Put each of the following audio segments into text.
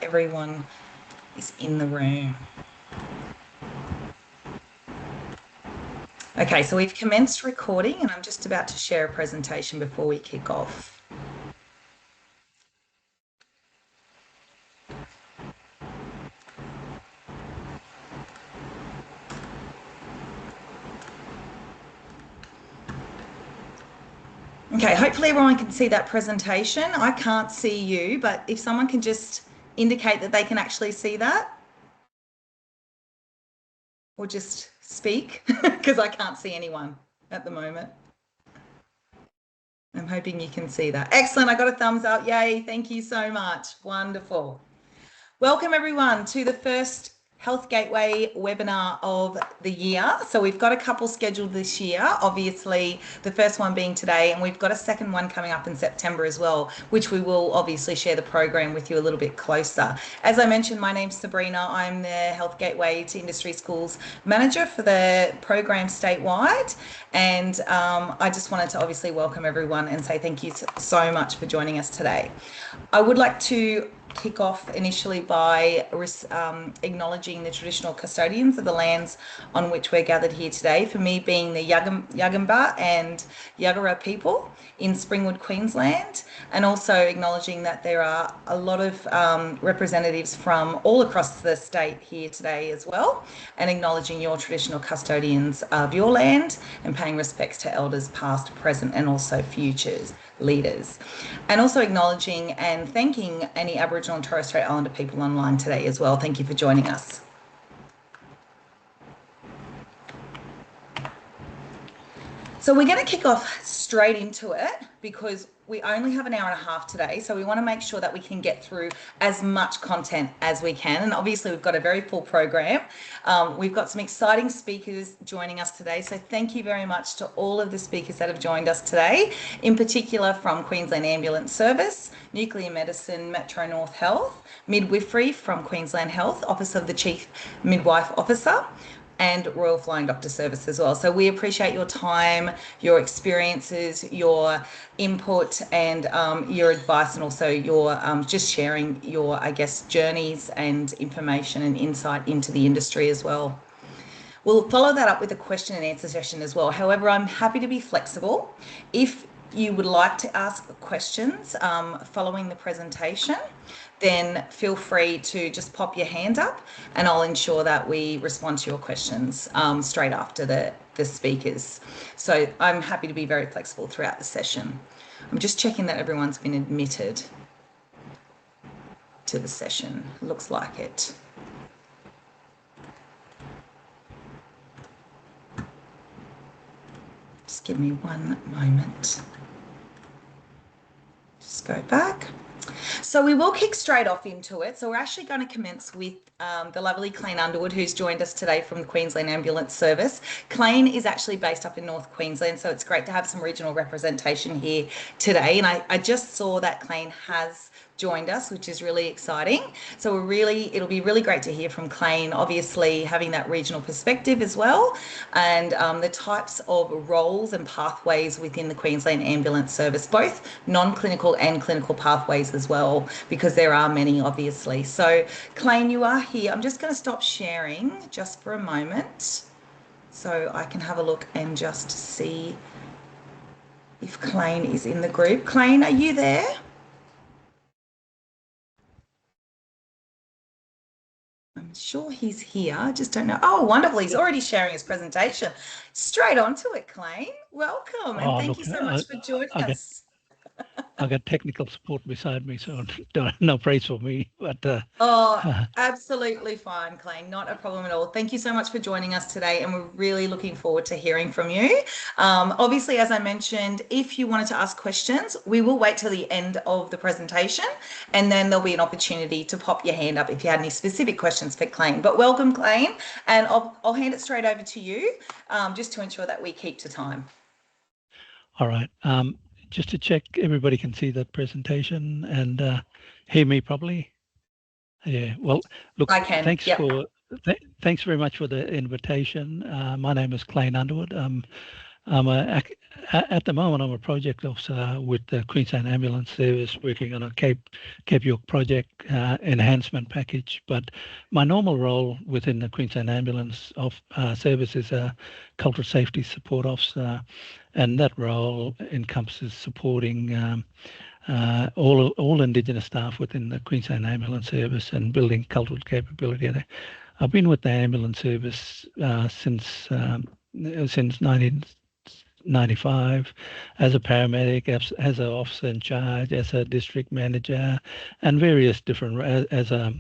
everyone is in the room. Okay, so we've commenced recording and I'm just about to share a presentation before we kick off. Okay, hopefully everyone can see that presentation. I can't see you, but if someone can just indicate that they can actually see that, or just speak, because I can't see anyone at the moment. I'm hoping you can see that. Excellent, I got a thumbs up. Yay, thank you so much. Wonderful. Welcome everyone to the first Health Gateway webinar of the year. So we've got a couple scheduled this year, obviously the first one being today, and we've got a second one coming up in September as well, which we will obviously share the program with you a little bit closer. As I mentioned, my name's Sabrina. I'm the Health Gateway to Industry Schools Manager for the program statewide. And I just wanted to obviously welcome everyone and say thank you so much for joining us today. I would like to kick off initially by acknowledging the traditional custodians of the lands on which we're gathered here today, for me being the Yugambeh and Yagara people in Springwood, Queensland, and also acknowledging that there are a lot of representatives from all across the state here today as well, and acknowledging your traditional custodians of your land and paying respects to elders past, present and also futures leaders, and also acknowledging and thanking any Aboriginal and Torres Strait Islander people online today as well. Thank you for joining us. So we're going to kick off straight into it because we only have an hour and a half today, so we want to make sure that we can get through as much content as we can. And obviously we've got a very full program. We've got some exciting speakers joining us today, so thank you very much to all of the speakers that have joined us today, in particular from Queensland Ambulance Service, Nuclear Medicine, Metro North Health, Midwifery from Queensland Health, Office of the Chief Midwife Officer, and Royal Flying Doctor Service as well. So we appreciate your time, your experiences, your input and your advice, and also your just sharing your, I guess, journeys and information and insight into the industry as well. We'll follow that up with a question and answer session as well. However, I'm happy to be flexible. If you would like to ask questions following the presentation, then feel free to just pop your hand up and I'll ensure that we respond to your questions straight after the speakers. So I'm happy to be very flexible throughout the session. I'm just checking that everyone's been admitted to the session. Looks like it. Just give me one moment. Just go back. So we will kick straight off into it. So we're actually going to commence with the lovely Claine Underwood, who's joined us today from the Queensland Ambulance Service. Claine is actually based up in North Queensland, so it's great to have some regional representation here today. And I just saw that Claine has joined us, which is really exciting. So it'll be really great to hear from Claine, obviously having that regional perspective as well, and the types of roles and pathways within the Queensland Ambulance Service, both non-clinical and clinical pathways as well, because there are many, obviously. So Claine, you are here. I'm just going to stop sharing just for a moment so I can have a look and just see if Claine is in the group. Claine, are you there? I'm sure he's here. I just don't know. Oh, wonderful. He's already sharing his presentation. Straight onto it, Claine. Welcome. And thank you so much for joining us. I got technical support beside me, so no praise for me. But absolutely fine, Claine. Not a problem at all. Thank you so much for joining us today, and we're really looking forward to hearing from you. Obviously, as I mentioned, if you wanted to ask questions, we will wait till the end of the presentation, and then there'll be an opportunity to pop your hand up if you had any specific questions for Claine. But welcome, Claine, and I'll hand it straight over to you, just to ensure that we keep to time. All right. Just to check, everybody can see that presentation and hear me properly. Yeah. Well, look, I can. Thanks thanks very much for the invitation. My name is Claine Underwood. I'm an At the moment, I'm a project officer with the Queensland Ambulance Service, working on a Cape York project enhancement package. But my normal role within the Queensland Ambulance Service is a cultural safety support officer, and that role encompasses supporting all Indigenous staff within the Queensland Ambulance Service and building cultural capability there. I've been with the ambulance service since 1995 as a paramedic, as an officer in charge, as a district manager, and various different as a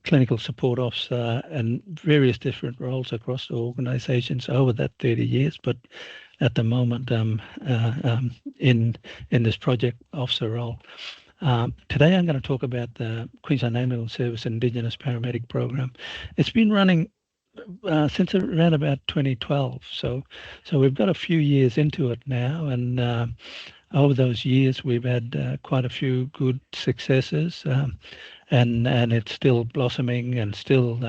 clinical support officer, and various different roles across the organisations over that 30 years. But at the moment, in this project officer role. Today, I'm going to talk about the Queensland Ambulance Service Indigenous Paramedic Program. It's been running since around about 2012, so we've got a few years into it now, and over those years we've had quite a few good successes, and it's still blossoming and still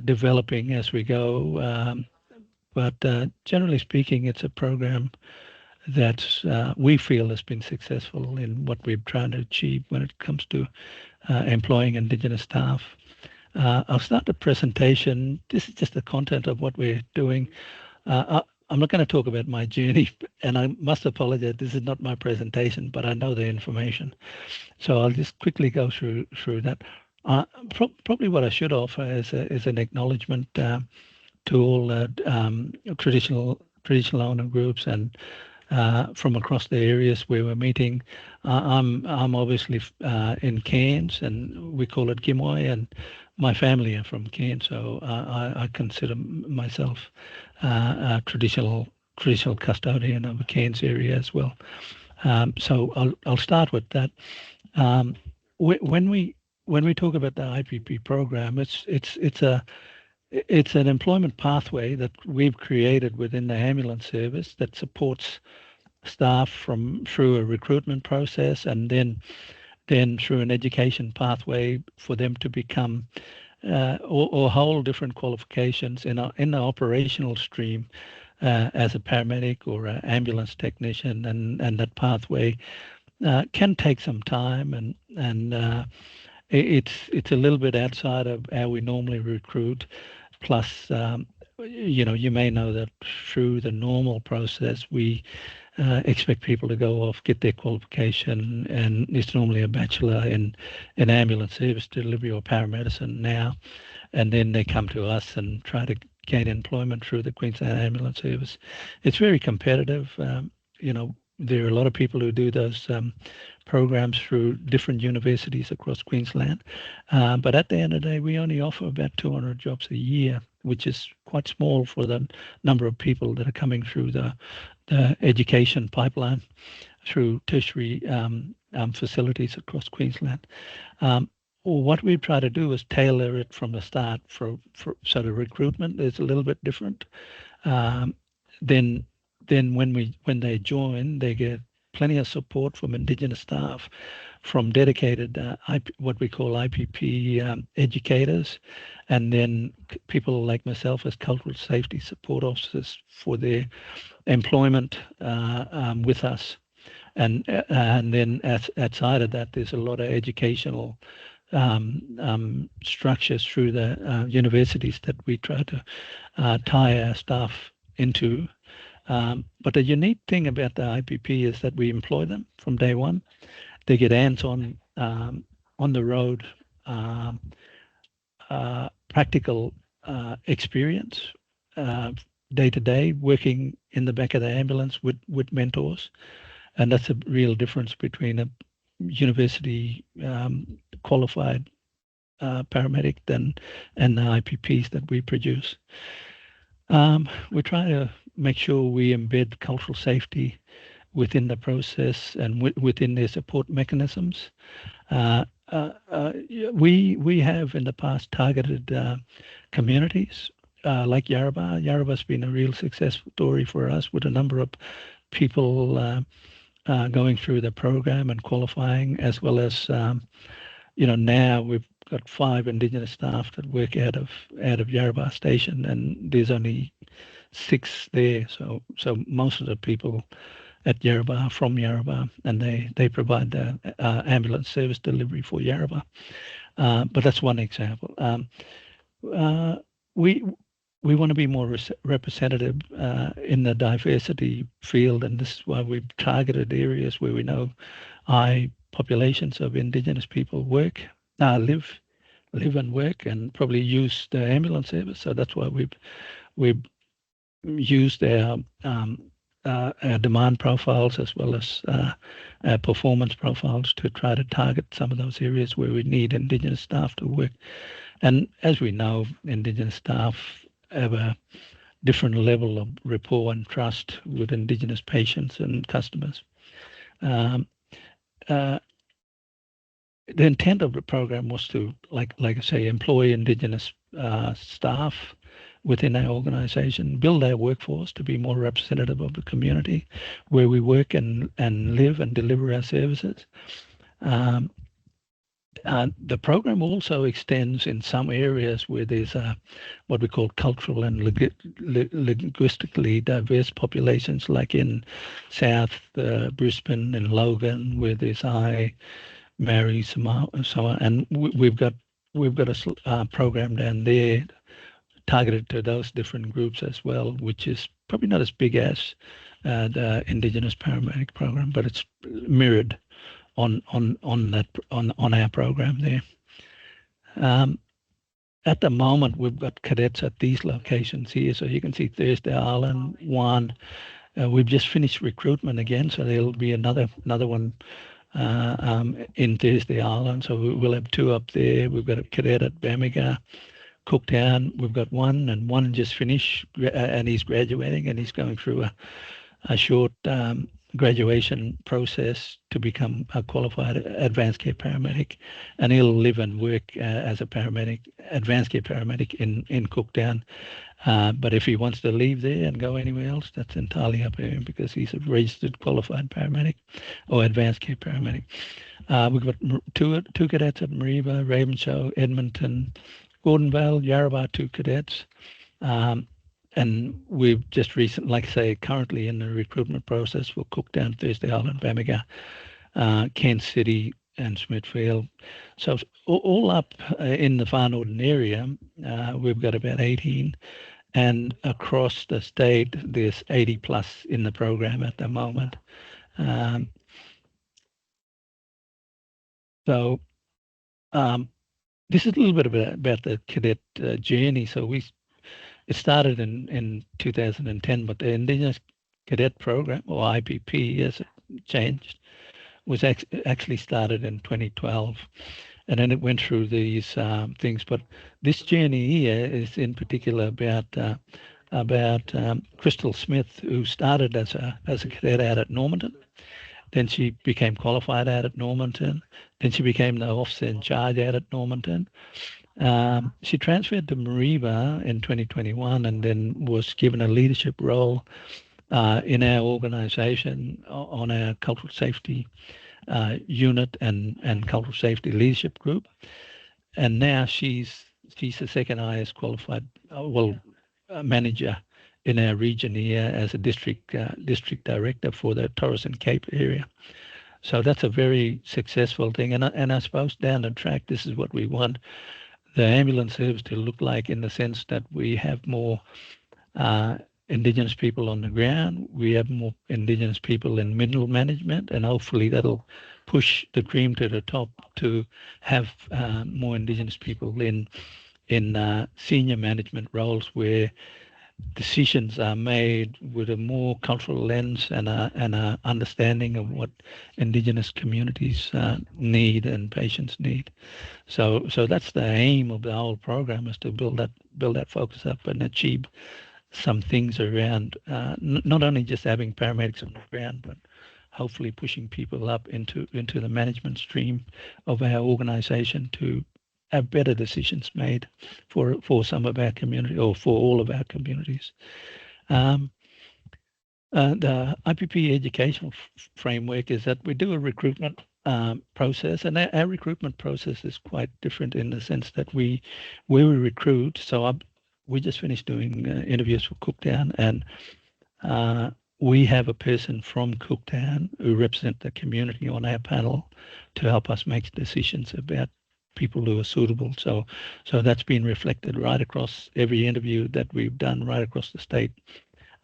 developing as we go. But generally speaking, it's a program that we feel has been successful in what we're trying to achieve when it comes to employing Indigenous staff. I'll start the presentation. This is just the content of what we're doing. I'm not going to talk about my journey, and I must apologize, this is not my presentation, but I know the information. So I'll just quickly go through that. Probably what I should offer is an acknowledgement to all traditional owner groups and from across the areas where we're meeting. I'm obviously in Cairns, and we call it Gimoi, and my family are from Cairns, so I consider myself a traditional custodian of the Cairns area as well. So I'll start with that. When we talk about the IPP program, it's an employment pathway that we've created within the ambulance service that supports staff through a recruitment process, and then through an education pathway for them to become or hold different qualifications in the operational stream as a paramedic or an ambulance technician, and that pathway can take some time, and it's a little bit outside of how we normally recruit. Plus, you may know that through the normal process, we expect people to go off, get their qualification, and it's normally a bachelor in ambulance service delivery or paramedicine now, and then they come to us and try to gain employment through the Queensland Ambulance Service. It's very competitive. There are a lot of people who do those programs through different universities across Queensland, but at the end of the day, we only offer about 200 jobs a year, which is quite small for the number of people that are coming through the education pipeline through tertiary facilities across Queensland. What we try to do is tailor it from the start so the recruitment is a little bit different. Then when they join, they get plenty of support from Indigenous staff, from dedicated what we call IPP educators, and then people like myself as cultural safety support officers for their employment with us. And then outside of that, there's a lot of educational structures through the universities that we try to tie our staff into. But the unique thing about the IPP is that we employ them from day one. They get hands-on, on the road, practical experience, day to day, working in the back of the ambulance with mentors, and that's a real difference between a university qualified paramedic and the IPPs that we produce. We try to make sure we embed cultural safety within the process and within their support mechanisms. We have in the past targeted communities like Yarrabah. Yarrabah's been a real success story for us, with a number of people going through the program and qualifying, as well as now we've got 5 Indigenous staff that work out of Yarrabah Station, and there's only 6 there. So most of the people at Yarrabah are from Yarrabah, and they provide the ambulance service delivery for Yarrabah. But that's one example. We want to be more representative in the diversity field, and this is why we've targeted areas where we know high populations of Indigenous people live and work, and probably use the ambulance service. So that's why we've used our demand profiles as well as our performance profiles to try to target some of those areas where we need Indigenous staff to work. And as we know, Indigenous staff have a different level of rapport and trust with Indigenous patients and customers. The intent of the program was to, like I say, employ Indigenous staff within our organisation, build our workforce to be more representative of the community where we work and live and deliver our services. The program also extends in some areas where there's what we call cultural and linguistically diverse populations, like in South Brisbane and Logan, where there's Maori, Samoa, and we've got a program down there targeted to those different groups as well, which is probably not as big as the Indigenous paramedic program, but it's mirrored on our program there. At the moment, we've got cadets at these locations here, so you can see Thursday Island, one. We've just finished recruitment again, so there'll be another one in Thursday Island. So we'll have 2 up there. We've got a cadet at Bamaga, Cooktown. We've got one just finished, and he's graduating, and he's going through a short graduation process to become a qualified advanced care paramedic, and he'll live and work as a advanced care paramedic in Cooktown. But if he wants to leave there and go anywhere else, that's entirely up to him, because he's a registered qualified paramedic or advanced care paramedic. We've got two cadets at Mareeba, Ravenshoe, Edmonton, Gordon Vale, Yarrabah, 2 cadets. And we've just recently, like I say, currently in the recruitment process for Cooktown, Thursday Island, Bamaga, Kent City, and Smithfield. So all up in the Far Northern area, we've got about 18. And across the state, there's 80 plus in the program at the moment. This is a little bit about the cadet journey. So it started in 2010, but the Indigenous Cadet Program, or IPP as it changed, was actually started in 2012. And then it went through these things. But this journey here is in particular about Crystal Smith, who started as a cadet out at Normanton. Then she became qualified out at Normanton. Then she became the officer in charge out at Normanton. She transferred to Mareeba in 2021, and then was given a leadership role in our organisation on our cultural safety unit and cultural safety leadership group. And now she's the second highest qualified manager in our region here as a district director for the Torres and Cape area. So that's a very successful thing. And I suppose down the track, this is what we want the ambulance service to look like, in the sense that we have more Indigenous people on the ground. We have more Indigenous people in middle management, and hopefully that'll push the cream to the top to have more Indigenous people in senior management roles, where decisions are made with a more cultural lens and a understanding of what Indigenous communities need and patients need. So that's the aim of the whole program, is to build that focus up and achieve some things around not only just having paramedics on the ground, but hopefully pushing people up into the management stream of our organisation to have better decisions made for some of our community, or for all of our communities. The IPP educational framework is that we do a recruitment process, and our recruitment process is quite different in the sense that where we recruit. So we just finished doing interviews for Cooktown, and we have a person from Cooktown who represents the community on our panel to help us make decisions about people who are suitable. So that's been reflected right across every interview that we've done right across the state,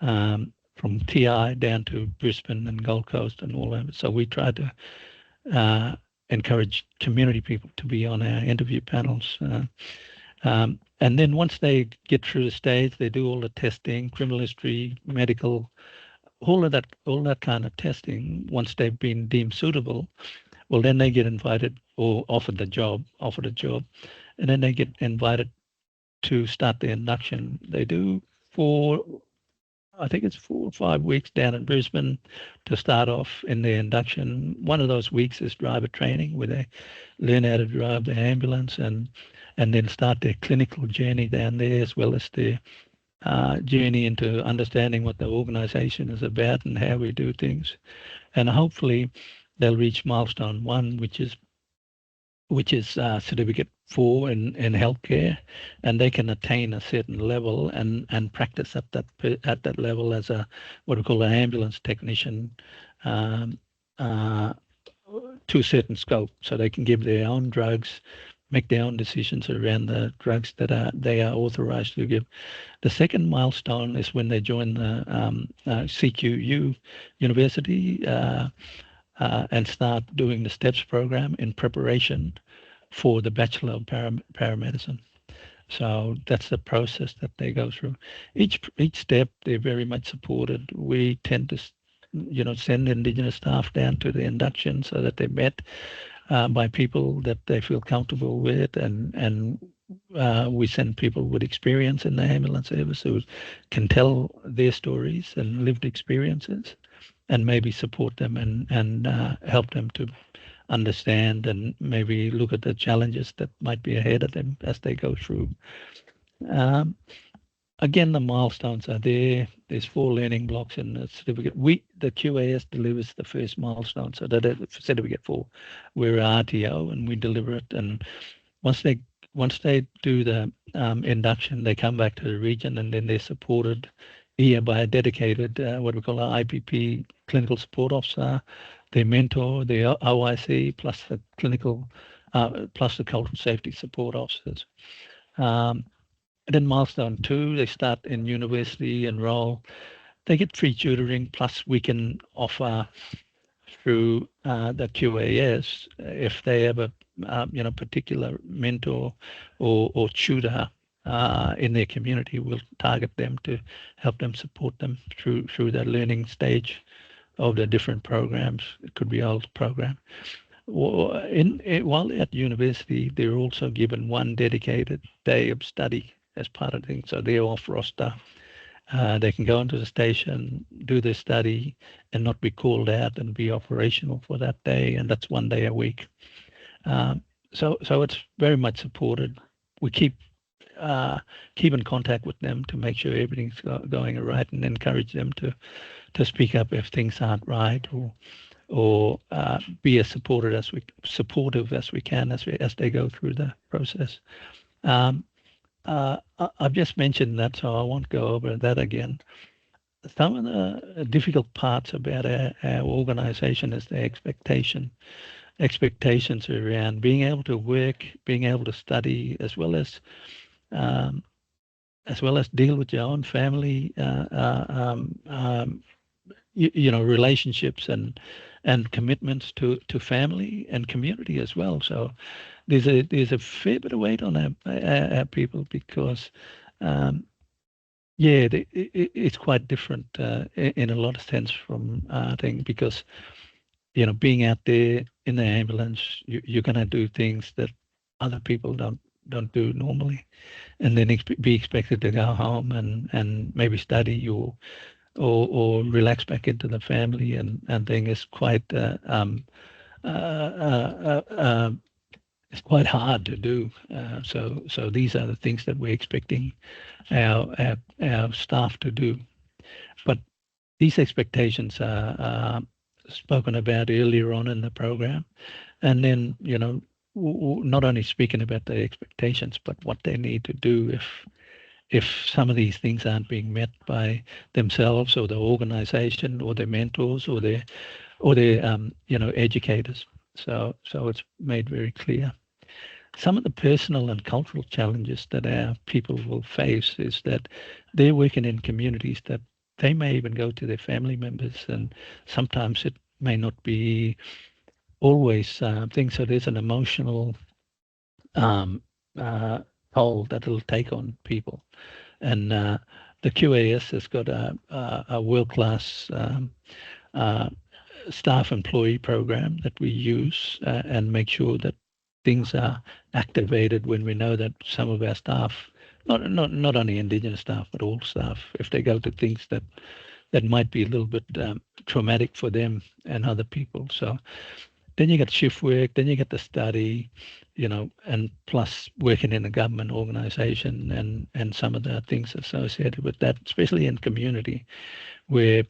from TI down to Brisbane and Gold Coast and all over. So we try to encourage community people to be on our interview panels. And then once they get through the stage, they do all the testing, criminal history, medical, all that kind of testing. Once they've been deemed suitable, well, then they get invited or offered a job, and then they get invited to start the induction. They do I think it's 4 or 5 weeks down in Brisbane to start off in the induction. One of those weeks is driver training, where they learn how to drive the ambulance and then start their clinical journey down there, as well as their journey into understanding what the organisation is about and how we do things. And hopefully they'll reach milestone 1, which is certificate 4 in healthcare, and they can attain a certain level and practice at that level as a what we call an ambulance technician to a certain scope, so they can give their own drugs, make their own decisions around the drugs that they are authorized to give. The second milestone is when they join the CQU University and start doing the STEPS program in preparation for the Bachelor of Paramedicine. So that's the process that they go through. Each step, they're very much supported. We tend to, send Indigenous staff down to the induction so that they're met by people that they feel comfortable with, and we send people with experience in the ambulance service who can tell their stories and lived experiences, and maybe support them and help them to understand and maybe look at the challenges that might be ahead of them as they go through. Again, the milestones are there. There's 4 learning blocks in the certificate. The QAS delivers the first milestone, so that certificate 4, we're RTO and we deliver it. And once they do the induction, they come back to the region, and then they're supported here by a dedicated what we call an IPP clinical support officer, their mentor, the OIC, plus the clinical, plus the cultural safety support officers. And then milestone 2, they start in university, enroll. They get free tutoring, plus we can offer through the QAS, if they have a particular mentor or tutor in their community, we'll target them to help them, support them through that learning stage of the different programs. It could be old program. While at university, they're also given 1 dedicated day of study as part of things. So they're off roster. They can go into the station, do their study, and not be called out and be operational for that day. And that's 1 day a week. So it's very much supported. We keep in contact with them to make sure everything's going right, and encourage them to speak up if things aren't right, or be as supportive as we can as they go through the process. I've just mentioned that, so I won't go over that again. Some of the difficult parts about our organisation is the expectations around being able to work, being able to study, as well as deal with your own family, relationships and commitments to family and community as well. So there's a fair bit of weight on our people, because it's quite different in a lot of sense from thing, because being out there in the ambulance, you're going to do things that other people don't do normally, and then be expected to go home and maybe study or relax back into the family and thing is quite it's quite hard to do. So these are the things that we're expecting our staff to do. But these expectations are spoken about earlier on in the program, and then not only speaking about the expectations, but what they need to do if some of these things aren't being met by themselves or the organization or their mentors or their educators. So it's made very clear. Some of the personal and cultural challenges that our people will face is that they're working in communities that they may even go to their family members, and sometimes it may not be always things. So there's an emotional toll that it'll take on people. And the QAS has got a world-class staff employee program that we use and make sure that things are activated when we know that some of our staff, not only Indigenous staff, but all staff, if they go to things that might be a little bit traumatic for them and other people. So then you get shift work, then you get the study, and plus working in a government organization and some of the things associated with that, especially in community where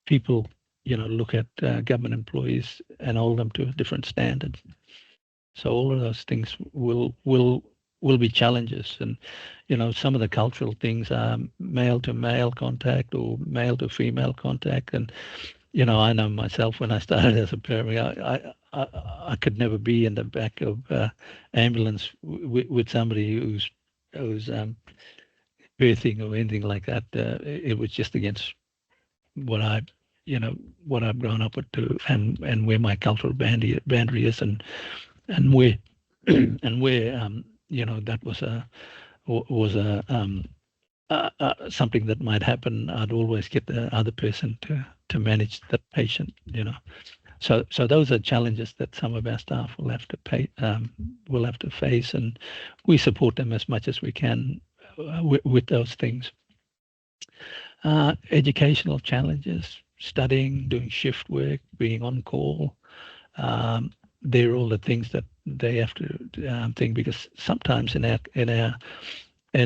people, look at government employees and hold them to a different standard. So all of those things will be challenges. And, some of the cultural things are male to male contact or male to female contact. And, I know myself when I started as a paramedic, I could never be in the back of ambulance with somebody who's birthing or anything like that. It was just against what what I've grown up with too, and where my cultural boundary is, and where that was something that might happen. I'd always get the other person to manage the patient. So those are challenges that some of our staff will have to face, and we support them as much as we can with those things. Educational challenges, studying, doing shift work, being on call. They're all the things that they have to think, because sometimes in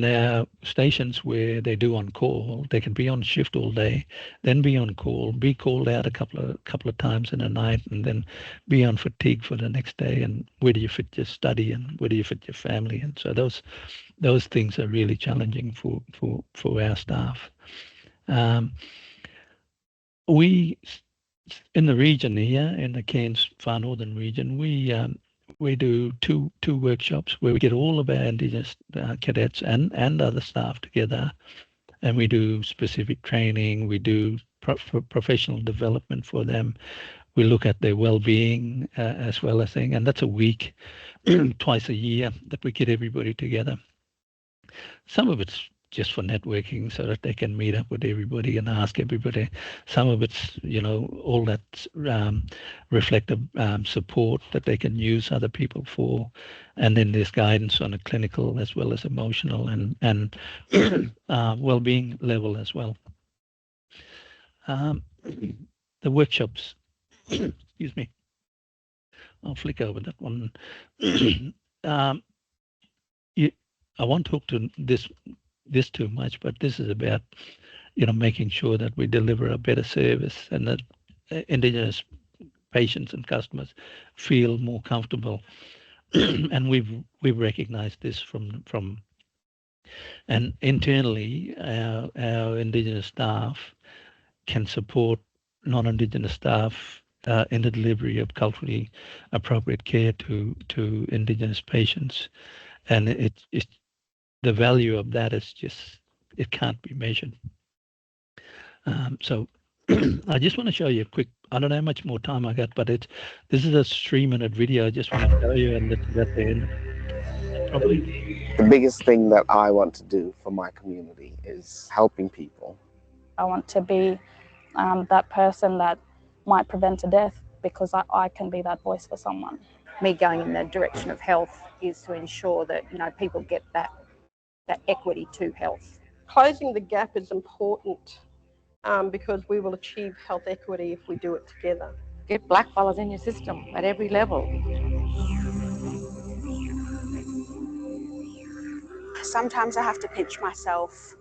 our stations where they do on call, they can be on shift all day, then be on call, be called out a couple of times in a night, and then be on fatigue for the next day. And where do you fit your study, and where do you fit your family? And so those things are really challenging for our staff. We in the region here, in the Cairns Far Northern region, we do two workshops where we get all of our Indigenous cadets and other staff together, and we do specific training. We do professional development for them. We look at their well-being as well as thing, and that's a week, twice a year, that we get everybody together. Some of it's just for networking so that they can meet up with everybody and ask everybody. Some of it's, all that reflective support that they can use other people for. And then there's guidance on a clinical as well as emotional and well-being level as well. The workshops, excuse me, I'll flick over that one. I won't talk to this too much, but this is about, making sure that we deliver a better service and that Indigenous patients and customers feel more comfortable. And we've recognized this from and internally our Indigenous staff can support non-Indigenous staff in the delivery of culturally appropriate care to Indigenous patients. And it's the value of that is just, it can't be measured. So I just want to show you a quick, I don't know how much more time I got, but this is a 3-minute video. I just want to show you, and that's the end. Probably. The biggest thing that I want to do for my community is helping people. I want to be that person that might prevent a death, because I can be that voice for someone. Me going in the direction of health is to ensure that, people get that equity to health. Closing the gap is important because we will achieve health equity if we do it together. Get blackfellas in your system at every level. Sometimes I have to pinch myself,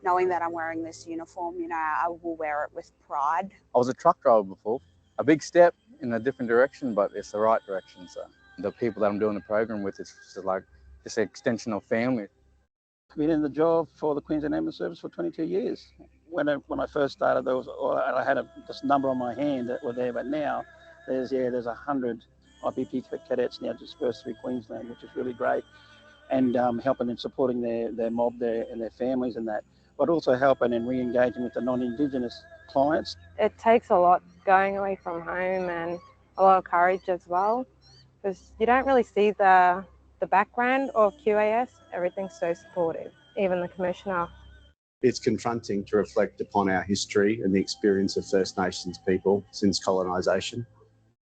knowing that I'm wearing this uniform. I will wear it with pride. I was a truck driver before. A big step in a different direction, but it's the right direction. So the people that I'm doing the program with, it's just like an extension of family. been in the job for the Queensland Ambulance Service for 22 years. When I first started, I had this number on my hand that were there, but now there's 100 IPP cadets now dispersed through Queensland, which is really great, and helping and supporting their mob there and their families and that, but also helping and re-engaging with the non-Indigenous clients. It takes a lot going away from home and a lot of courage as well, because you don't really see the background of QAS. Everything's so supportive, even the Commissioner. It's confronting to reflect upon our history and the experience of First Nations people since colonisation.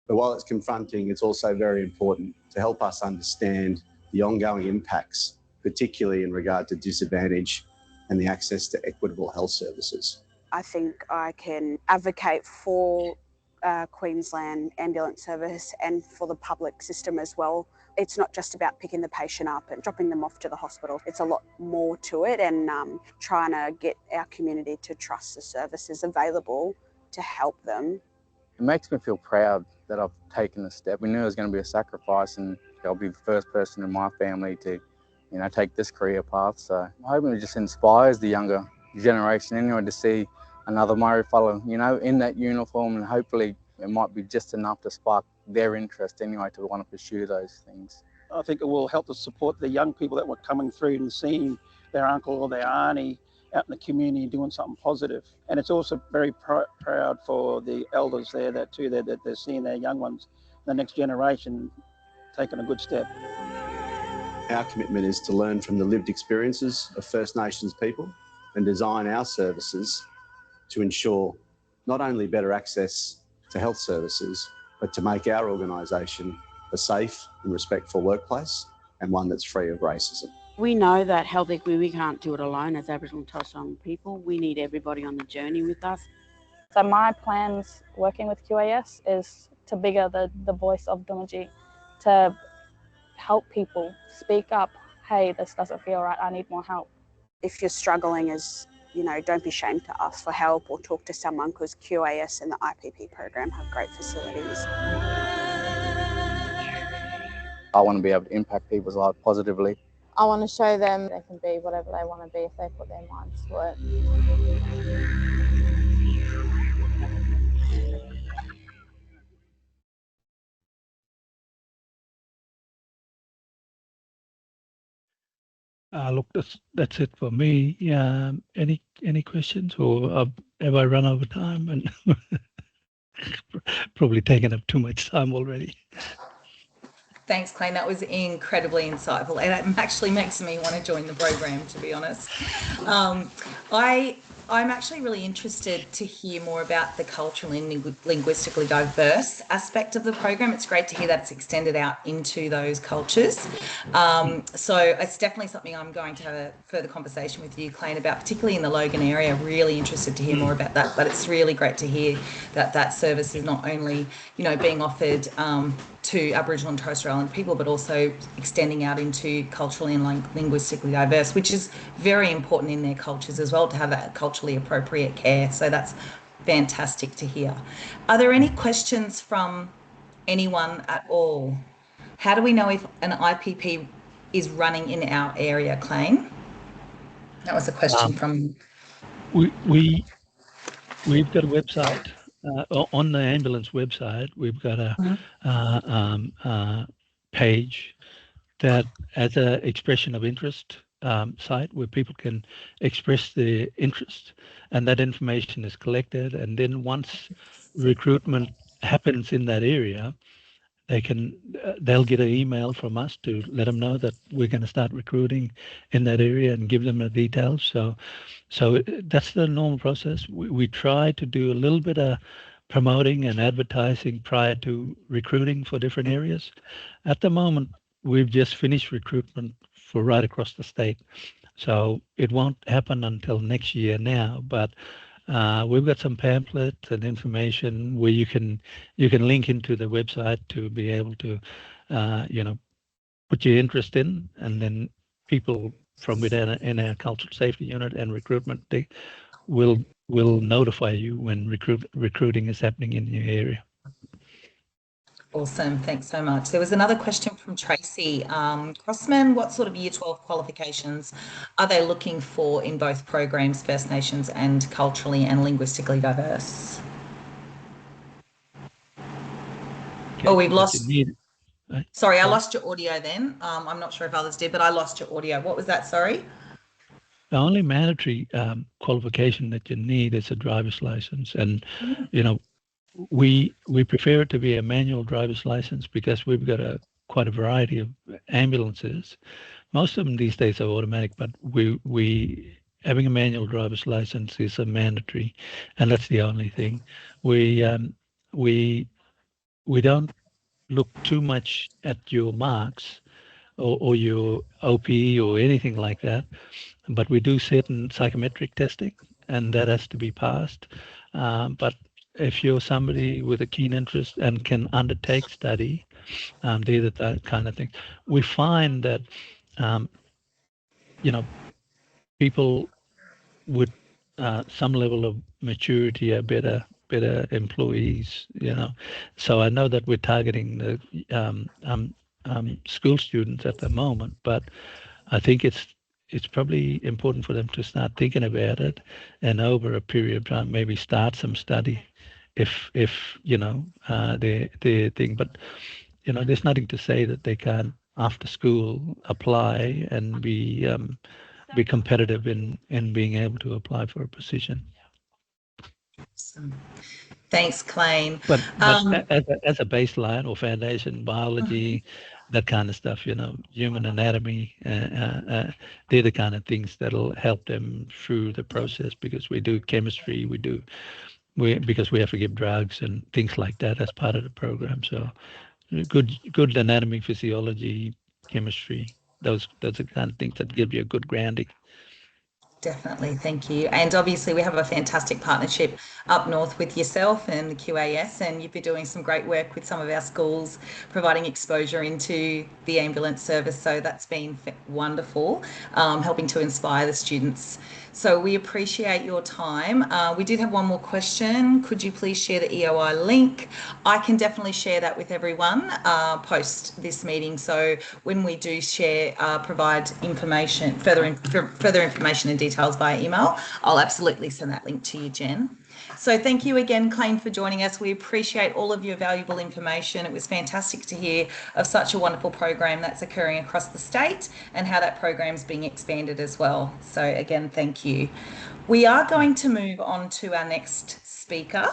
But while it's confronting, it's also very important to help us understand the ongoing impacts, particularly in regard to disadvantage and the access to equitable health services. I think I can advocate for Queensland Ambulance Service and for the public system as well. It's not just about picking the patient up and dropping them off to the hospital. It's a lot more to it, and trying to get our community to trust the services available to help them. It makes me feel proud that I've taken the step. We knew it was going to be a sacrifice, and I'll be the first person in my family to, take this career path. So I'm hoping it just inspires the younger generation anyway to see another Murray fellow, in that uniform, and hopefully it might be just enough to spark their interest anyway to want to pursue those things. I think it will help to support the young people that were coming through and seeing their uncle or their auntie out in the community doing something positive. And it's also very proud for the elders there that they're seeing their young ones, the next generation, taking a good step. Our commitment is to learn from the lived experiences of First Nations people and design our services to ensure not only better access to health services, but to make our organisation a safe and respectful workplace and one that's free of racism. We know that health equity, we can't do it alone as Aboriginal and Torres Strait Islander people. We need everybody on the journey with us. So my plans working with QAS is to bigger the voice of Doomadgee, to help people speak up, hey, this doesn't feel right, I need more help. If you're struggling, don't be ashamed to ask for help or talk to someone, because QAS and the IPP program have great facilities. I want to be able to impact people's lives positively. I want to show them they can be whatever they want to be if they put their minds to it. Look, that's it for me. Any questions, or have I run over time and probably taken up too much time already? Thanks, Clayton. That was incredibly insightful, and it actually makes me want to join the program, to be honest. I'm actually really interested to hear more about the culturally and linguistically diverse aspect of the program. It's great to hear that it's extended out into those cultures. So it's definitely something I'm going to have a further conversation with you, Clayton, about, particularly in the Logan area. Really interested to hear more about that, but it's really great to hear that that service is not only, being offered to Aboriginal and Torres Strait Islander people, but also extending out into culturally and linguistically diverse, which is very important in their cultures as well, to have that culturally appropriate care. So that's fantastic to hear. Are there any questions from anyone at all? How do we know if an IPP is running in our area, Clayton? That was a question from... We've got a website. On the ambulance website, we've got a page that as an expression of interest site where people can express their interest, and that information is collected. And then once recruitment happens in that area, they'll get an email from us to let them know that we're going to start recruiting in that area and give them the details. So that's the normal process. We try to do a little bit of promoting and advertising prior to recruiting for different areas. At the moment, we've just finished recruitment for right across the state. So it won't happen until next year now, but we've got some pamphlets and information where you can link into the website to be able to, put your interest in, and then people from within our cultural safety unit and recruitment, they will notify you when recruiting is happening in your area. Awesome. Thanks so much. There was another question from Tracy. Crossman, what sort of Year 12 qualifications are they looking for in both programs, First Nations and culturally and linguistically diverse? Oh, we've lost. Sorry, I lost your audio then. I'm not sure if others did, but I lost your audio. What was that? Sorry. The only mandatory qualification that you need is a driver's license, and you know, we prefer it to be a manual driver's license because we've got quite a variety of ambulances. Most of them these days are automatic, but we having a manual driver's license is a mandatory, and that's the only thing. We don't look too much at your marks or your OPE or anything like that, but we do certain psychometric testing, and that has to be passed. But if you're somebody with a keen interest and can undertake study, these are that kind of thing. We find that, you know, people with some level of maturity are better employees, you know. So I know that we're targeting the school students at the moment, but I think it's probably important for them to start thinking about it, and over a period of time maybe start some study if you know their thing. But you know, there's nothing to say that they can't after school apply and be competitive in being able to apply for a position. Awesome. Thanks, Clayne. But as a baseline or foundation, biology, that kind of stuff, you know, human anatomy, they're the kind of things that'll help them through the process, because we do chemistry, because we have to give drugs and things like that as part of the program. So good anatomy, physiology, chemistry, those are the kind of things that give you a good grounding. Definitely, thank you. And obviously we have a fantastic partnership up north with yourself and the QAS, and you've been doing some great work with some of our schools, providing exposure into the ambulance service. So that's been wonderful, helping to inspire the students. So we appreciate your time. We did have one more question. Could you please share the EOI link? I can definitely share that with everyone post this meeting. So when we do share, provide information, further information and details via email, I'll absolutely send that link to you, Jen. So thank you again, Clayne, for joining us. We appreciate all of your valuable information. It was fantastic to hear of such a wonderful program that's occurring across the state and how that program is being expanded as well. So again, thank you. We are going to move on to our next speaker,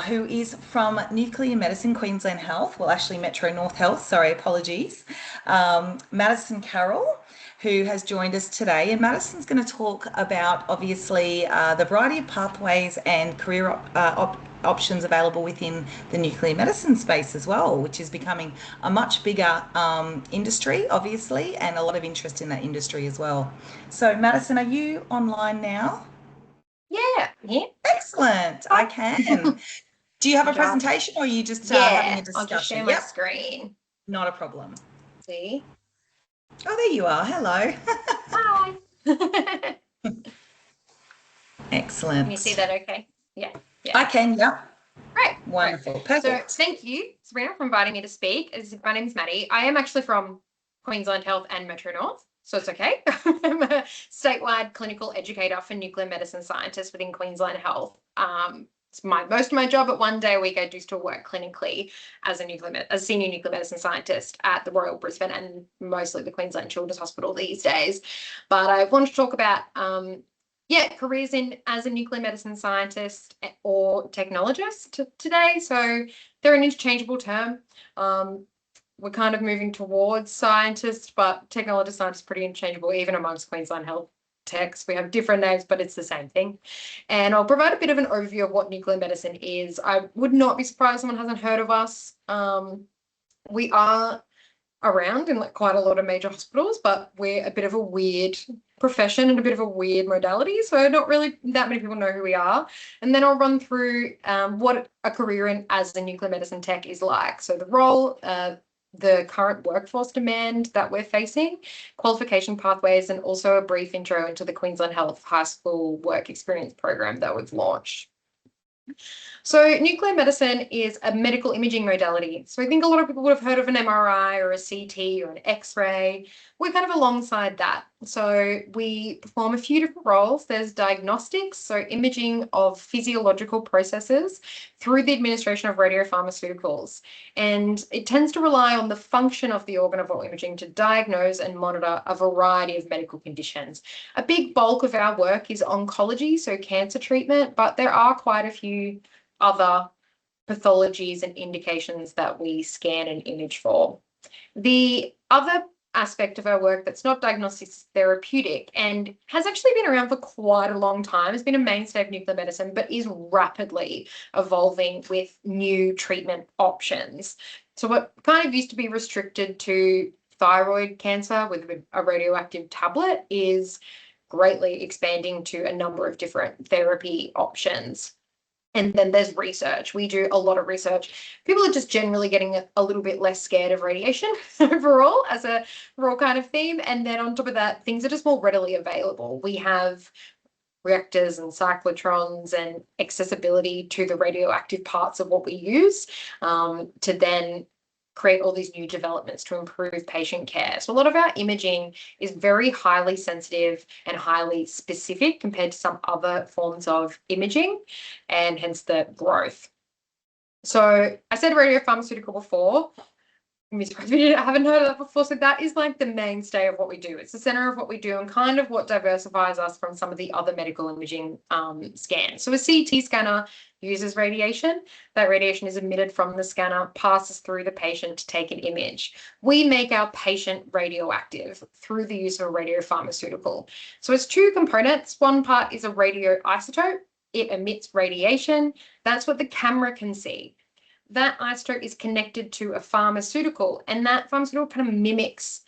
who is from Nuclear Medicine Queensland Health, well actually Metro North Health, sorry, apologies, Madison Carroll, who has joined us today. And Madison's going to talk about, obviously, the variety of pathways and career options available within the nuclear medicine space as well, which is becoming a much bigger industry, obviously, and a lot of interest in that industry as well. So, Madison, are you online now? Yeah. Excellent. I can. Do you have a presentation, or are you just having a discussion? I'll just share my screen. Not a problem. See? Oh, there you are. Hello. Hi. Excellent. Can you see that okay? Yeah. I can, yeah. Great. Wonderful. Great. Perfect. So thank you, Sabrina, for inviting me to speak. My name is Maddie. I am actually from Queensland Health and Metro North, so it's okay. I'm a statewide clinical educator for nuclear medicine scientists within Queensland Health. It's most of my job, but one day a week I do still work clinically as a senior nuclear medicine scientist at the Royal Brisbane and mostly the Queensland Children's Hospital these days. But I want to talk about careers as a nuclear medicine scientist or technologist today. So they're an interchangeable term. We're kind of moving towards scientist, but technologist scientist is pretty interchangeable even amongst Queensland Health techs. We have different names, but it's the same thing. And I'll provide a bit of an overview of what nuclear medicine is. I would not be surprised if someone hasn't heard of us. We are around in quite a lot of major hospitals, but we're a bit of a weird profession and a bit of a weird modality. So not really that many people know who we are. And then I'll run through what a career as a nuclear medicine tech is like. So the role, the current workforce demand that we're facing, qualification pathways, and also a brief intro into the Queensland Health High School Work Experience program that we've launched. So nuclear medicine is a medical imaging modality. So I think a lot of people would have heard of an MRI or a CT or an X-ray. We're kind of alongside that. So we perform a few different roles. There's diagnostics, so imaging of physiological processes through the administration of radiopharmaceuticals. And it tends to rely on the function of the organ of imaging to diagnose and monitor a variety of medical conditions. A big bulk of our work is oncology, so cancer treatment, but there are quite a few other pathologies and indications that we scan and image for. The other aspect of our work that's not diagnostics is therapeutic and has actually been around for quite a long time, has been a mainstay of nuclear medicine, but is rapidly evolving with new treatment options. So what kind of used to be restricted to thyroid cancer with a radioactive tablet is greatly expanding to a number of different therapy options. And then there's research. We do a lot of research. People are just generally getting a little bit less scared of radiation overall as a raw kind of theme. And then on top of that, things are just more readily available. We have reactors and cyclotrons and accessibility to the radioactive parts of what we use to then create all these new developments to improve patient care. So a lot of our imaging is very highly sensitive and highly specific compared to some other forms of imaging, and hence the growth. So I said radiopharmaceutical before. I'm surprised we haven't heard of that before. So that is like the mainstay of what we do. It's the center of what we do and kind of what diversifies us from some of the other medical imaging scans. So a CT scanner uses radiation. That radiation is emitted from the scanner, passes through the patient to take an image. We make our patient radioactive through the use of a radiopharmaceutical. So it's two components. One part is a radioisotope. It emits radiation. That's what the camera can see. That isotope is connected to a pharmaceutical, and that pharmaceutical kind of mimics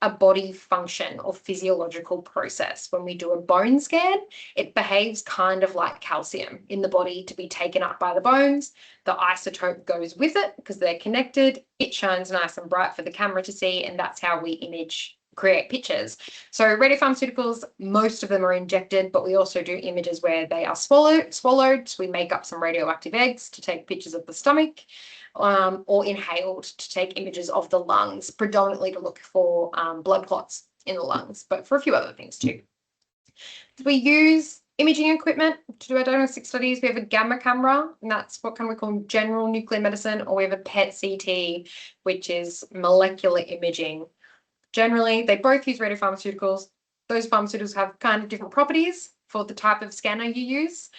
a body function or physiological process. When we do a bone scan, it behaves kind of like calcium in the body to be taken up by the bones. The isotope goes with it because they're connected. It shines nice and bright for the camera to see, and that's how we create pictures. So radiopharmaceuticals, most of them are injected, but we also do images where they are swallowed. So we make up some radioactive eggs to take pictures of the stomach, or inhaled to take images of the lungs, predominantly to look for blood clots in the lungs, but for a few other things too. We use imaging equipment to do our diagnostic studies. We have a gamma camera, and that's what we call general nuclear medicine, or we have a PET CT, which is molecular imaging. Generally, they both use radiopharmaceuticals. Those pharmaceuticals have kind of different properties for the type of scanner you use.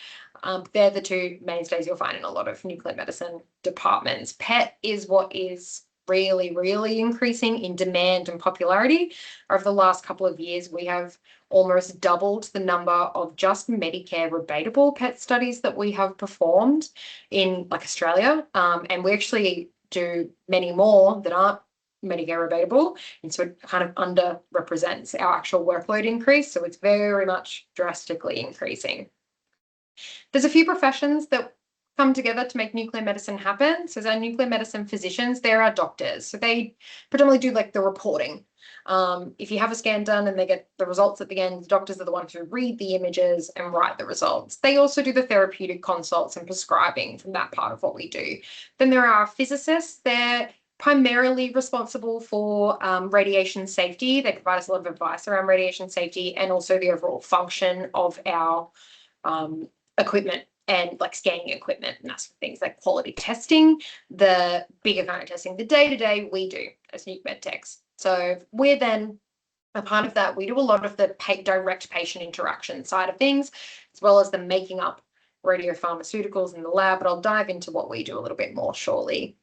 They're the two mainstays you'll find in a lot of nuclear medicine departments. PET is what is really, really increasing in demand and popularity. Over the last couple of years, we have almost doubled the number of just Medicare rebatable PET studies that we have performed in Australia. And we actually do many more that aren't Medicare rebatable, and so it kind of underrepresents our actual workload increase. So it's very much drastically increasing. There's a few professions that come together to make nuclear medicine happen. So as our nuclear medicine physicians, they're our doctors. So they predominantly do like the reporting. If you have a scan done and they get the results at the end, the doctors are the ones who read the images and write the results. They also do the therapeutic consults and prescribing from that part of what we do. Then there are physicists. They're primarily responsible for radiation safety. They provide us a lot of advice around radiation safety and also the overall function of our equipment and like scanning equipment and that sort of things, like quality testing, the bigger kind of testing, the day-to-day we do as nuke med techs. So we're then a part of that. We do a lot of the direct patient interaction side of things, as well as the making up radiopharmaceuticals in the lab, but I'll dive into what we do a little bit more shortly.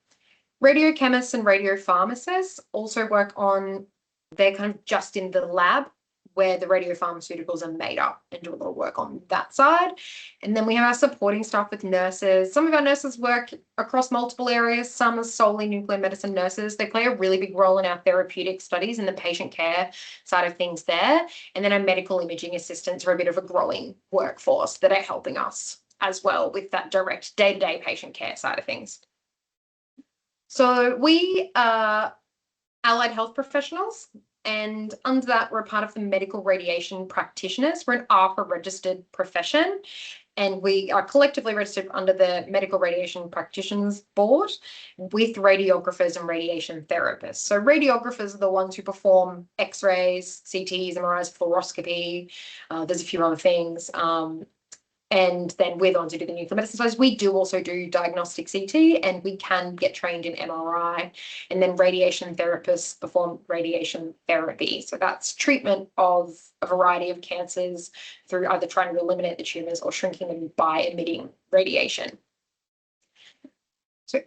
Radiochemists and radiopharmacists also work on, they're kind of just in the lab where the radiopharmaceuticals are made up and do a lot of work on that side. And then we have our supporting staff with nurses. Some of our nurses work across multiple areas. Some are solely nuclear medicine nurses. They play a really big role in our therapeutic studies and the patient care side of things there. And then our medical imaging assistants are a bit of a growing workforce that are helping us as well with that direct day-to-day patient care side of things. So we are allied health professionals, and under that, we're a part of the medical radiation practitioners. We're an ARPA registered profession, And we are collectively registered under the Medical Radiation Practitioners Board with radiographers and radiation therapists. So radiographers are the ones who perform X-rays, CTs, MRIs, fluoroscopy. There's a few other things. And then we're the ones who do the nuclear medicine studies. We do also do diagnostic CT, and we can get trained in MRI. And then radiation therapists perform radiation therapy. So that's treatment of a variety of cancers through either trying to eliminate the tumours or shrinking them by emitting radiation. So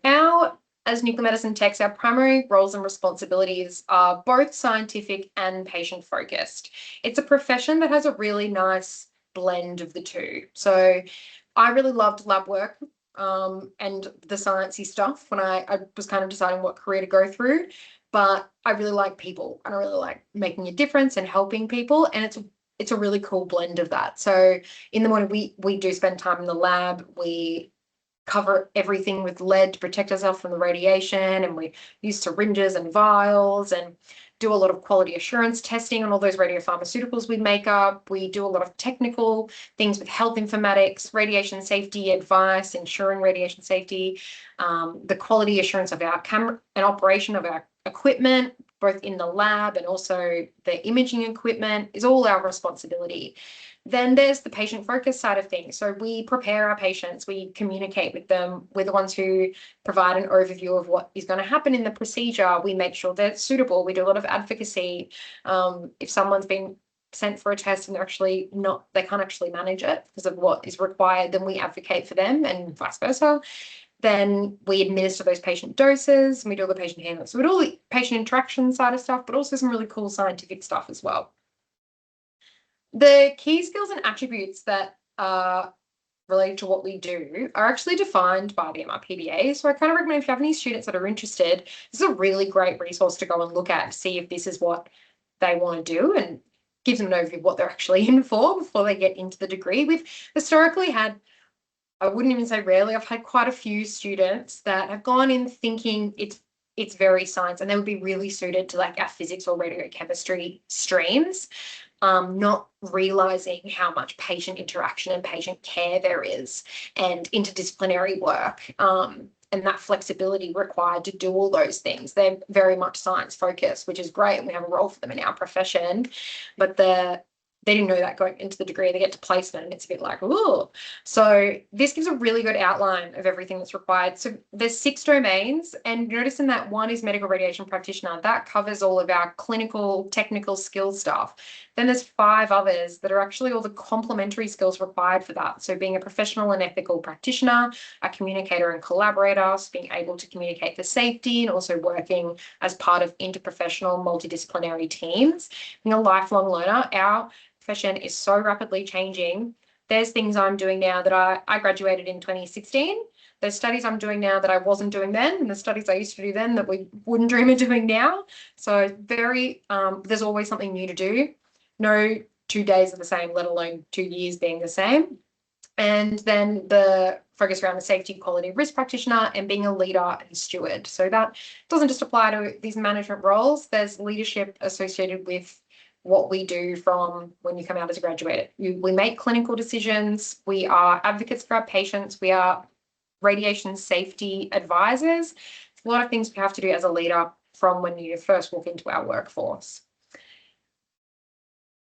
as nuclear medicine techs, our primary roles and responsibilities are both scientific and patient focused. It's a profession that has a really nice blend of the two. So I really loved lab work and the sciencey stuff when I was kind of deciding what career to go through, but I really like people and I really like making a difference and helping people, and it's a really cool blend of that. So in the morning we do spend time in the lab. We cover everything with lead to protect ourselves from the radiation, and we use syringes and vials and do a lot of quality assurance testing on all those radiopharmaceuticals we make up. We do a lot of technical things with health informatics, radiation safety advice, ensuring radiation safety, the quality assurance of our camera and operation of our equipment, both in the lab and also the imaging equipment, is all our responsibility. Then there's the patient focused side of things. So we prepare our patients, we communicate with them. We're the ones who provide an overview of what is going to happen in the procedure. We make sure they're suitable. We do a lot of advocacy. If someone's been sent for a test and they can't actually manage it because of what is required, then we advocate for them and vice versa. Then we administer those patient doses and we do all the patient handling. So we do all the patient interaction side of stuff, but also some really cool scientific stuff as well. The key skills and attributes that are related to what we do are actually defined by the MRPBA. So I kind of recommend if you have any students that are interested, this is a really great resource to go and look at to see if this is what they want to do, and gives them an overview of what they're actually in for before they get into the degree. We've historically had, I wouldn't even say rarely, I've had quite a few students that have gone in thinking it's very science, and they would be really suited to like our physics or radiochemistry streams. Not realizing how much patient interaction and patient care there is, and interdisciplinary work, and that flexibility required to do all those things. They're very much science focused, which is great, and we have a role for them in our profession, but they didn't know that going into the degree. They get to placement and it's a bit like, ooh. So this gives a really good outline of everything that's required. So there's 6 domains, and notice in that one is medical radiation practitioner. That covers all of our clinical, technical skills stuff. Then there's 5 others that are actually all the complementary skills required for that. So being a professional and ethical practitioner, a communicator and collaborator, so being able to communicate the safety, and also working as part of interprofessional multidisciplinary teams. Being a lifelong learner, our profession is so rapidly changing. There's things I'm doing now that I graduated in 2016. There's studies I'm doing now that I wasn't doing then, and the studies I used to do then that we wouldn't dream of doing now. So there's always something new to do. No 2 days are the same, let alone 2 years being the same. And then the focus around the safety, quality, risk practitioner, and being a leader and steward. So that doesn't just apply to these management roles. There's leadership associated with what we do from when you come out as a graduate. We make clinical decisions. We are advocates for our patients. We are radiation safety advisors. It's a lot of things we have to do as a leader from when you first walk into our workforce.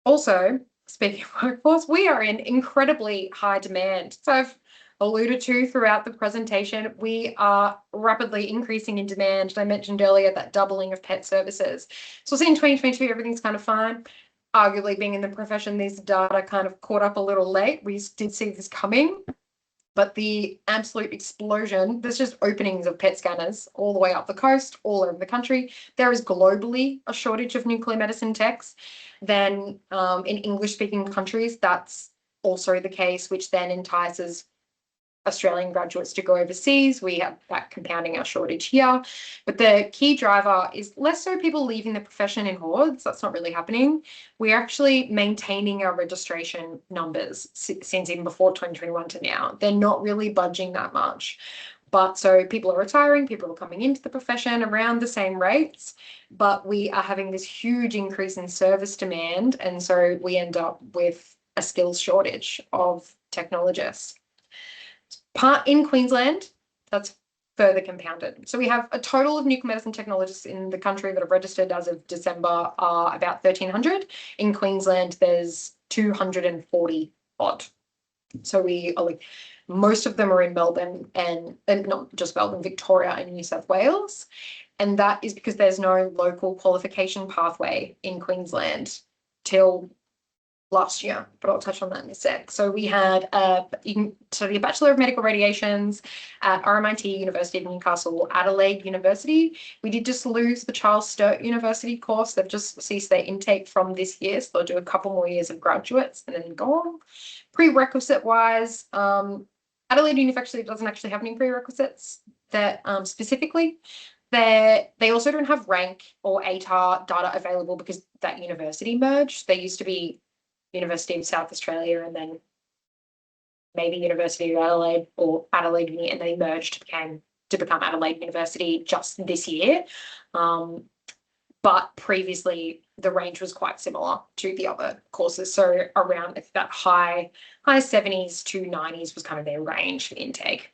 Also, speaking of workforce, we are in incredibly high demand. So I've alluded to throughout the presentation, we are rapidly increasing in demand. I mentioned earlier that doubling of PET services. So in 2022, everything's kind of fine. Arguably, being in the profession, these data kind of caught up a little late. We did see this coming, but the absolute explosion, there's just openings of PET scanners all the way up the coast, all over the country. There is globally a shortage of nuclear medicine techs. Then in English-speaking countries, that's also the case, which then entices Australian graduates to go overseas. We have that compounding our shortage here. But the key driver is less so people leaving the profession in hordes. That's not really happening. We're actually maintaining our registration numbers since even before 2021 to now. They're not really budging that much. But so people are retiring, people are coming into the profession around the same rates, but we are having this huge increase in service demand. And so we end up with a skills shortage of technologists. Part in Queensland, that's further compounded. So we have a total of nuclear medicine technologists in the country that are registered as of December are about 1,300. In Queensland, there's 240 odd. So we are like, most of them are in Melbourne and not just Melbourne, Victoria and New South Wales. And that is because there's no local qualification pathway in Queensland till last year, but I'll touch on that in a sec. So we had you can study a Bachelor of Medical Radiations at RMIT, University of Newcastle, Adelaide University. We did just lose the Charles Sturt University course. They've just ceased their intake from this year, so they'll do a couple more years of graduates and then go on. Prerequisite wise, Adelaide University doesn't actually have any prerequisites that specifically. They also don't have rank or ATAR data available because that university merged. They used to be University of South Australia and then maybe University of Adelaide or Adelaide Uni, and they merged to become Adelaide University just this year. But previously the range was quite similar to the other courses. So around that high 70s to 90s was kind of their range for intake.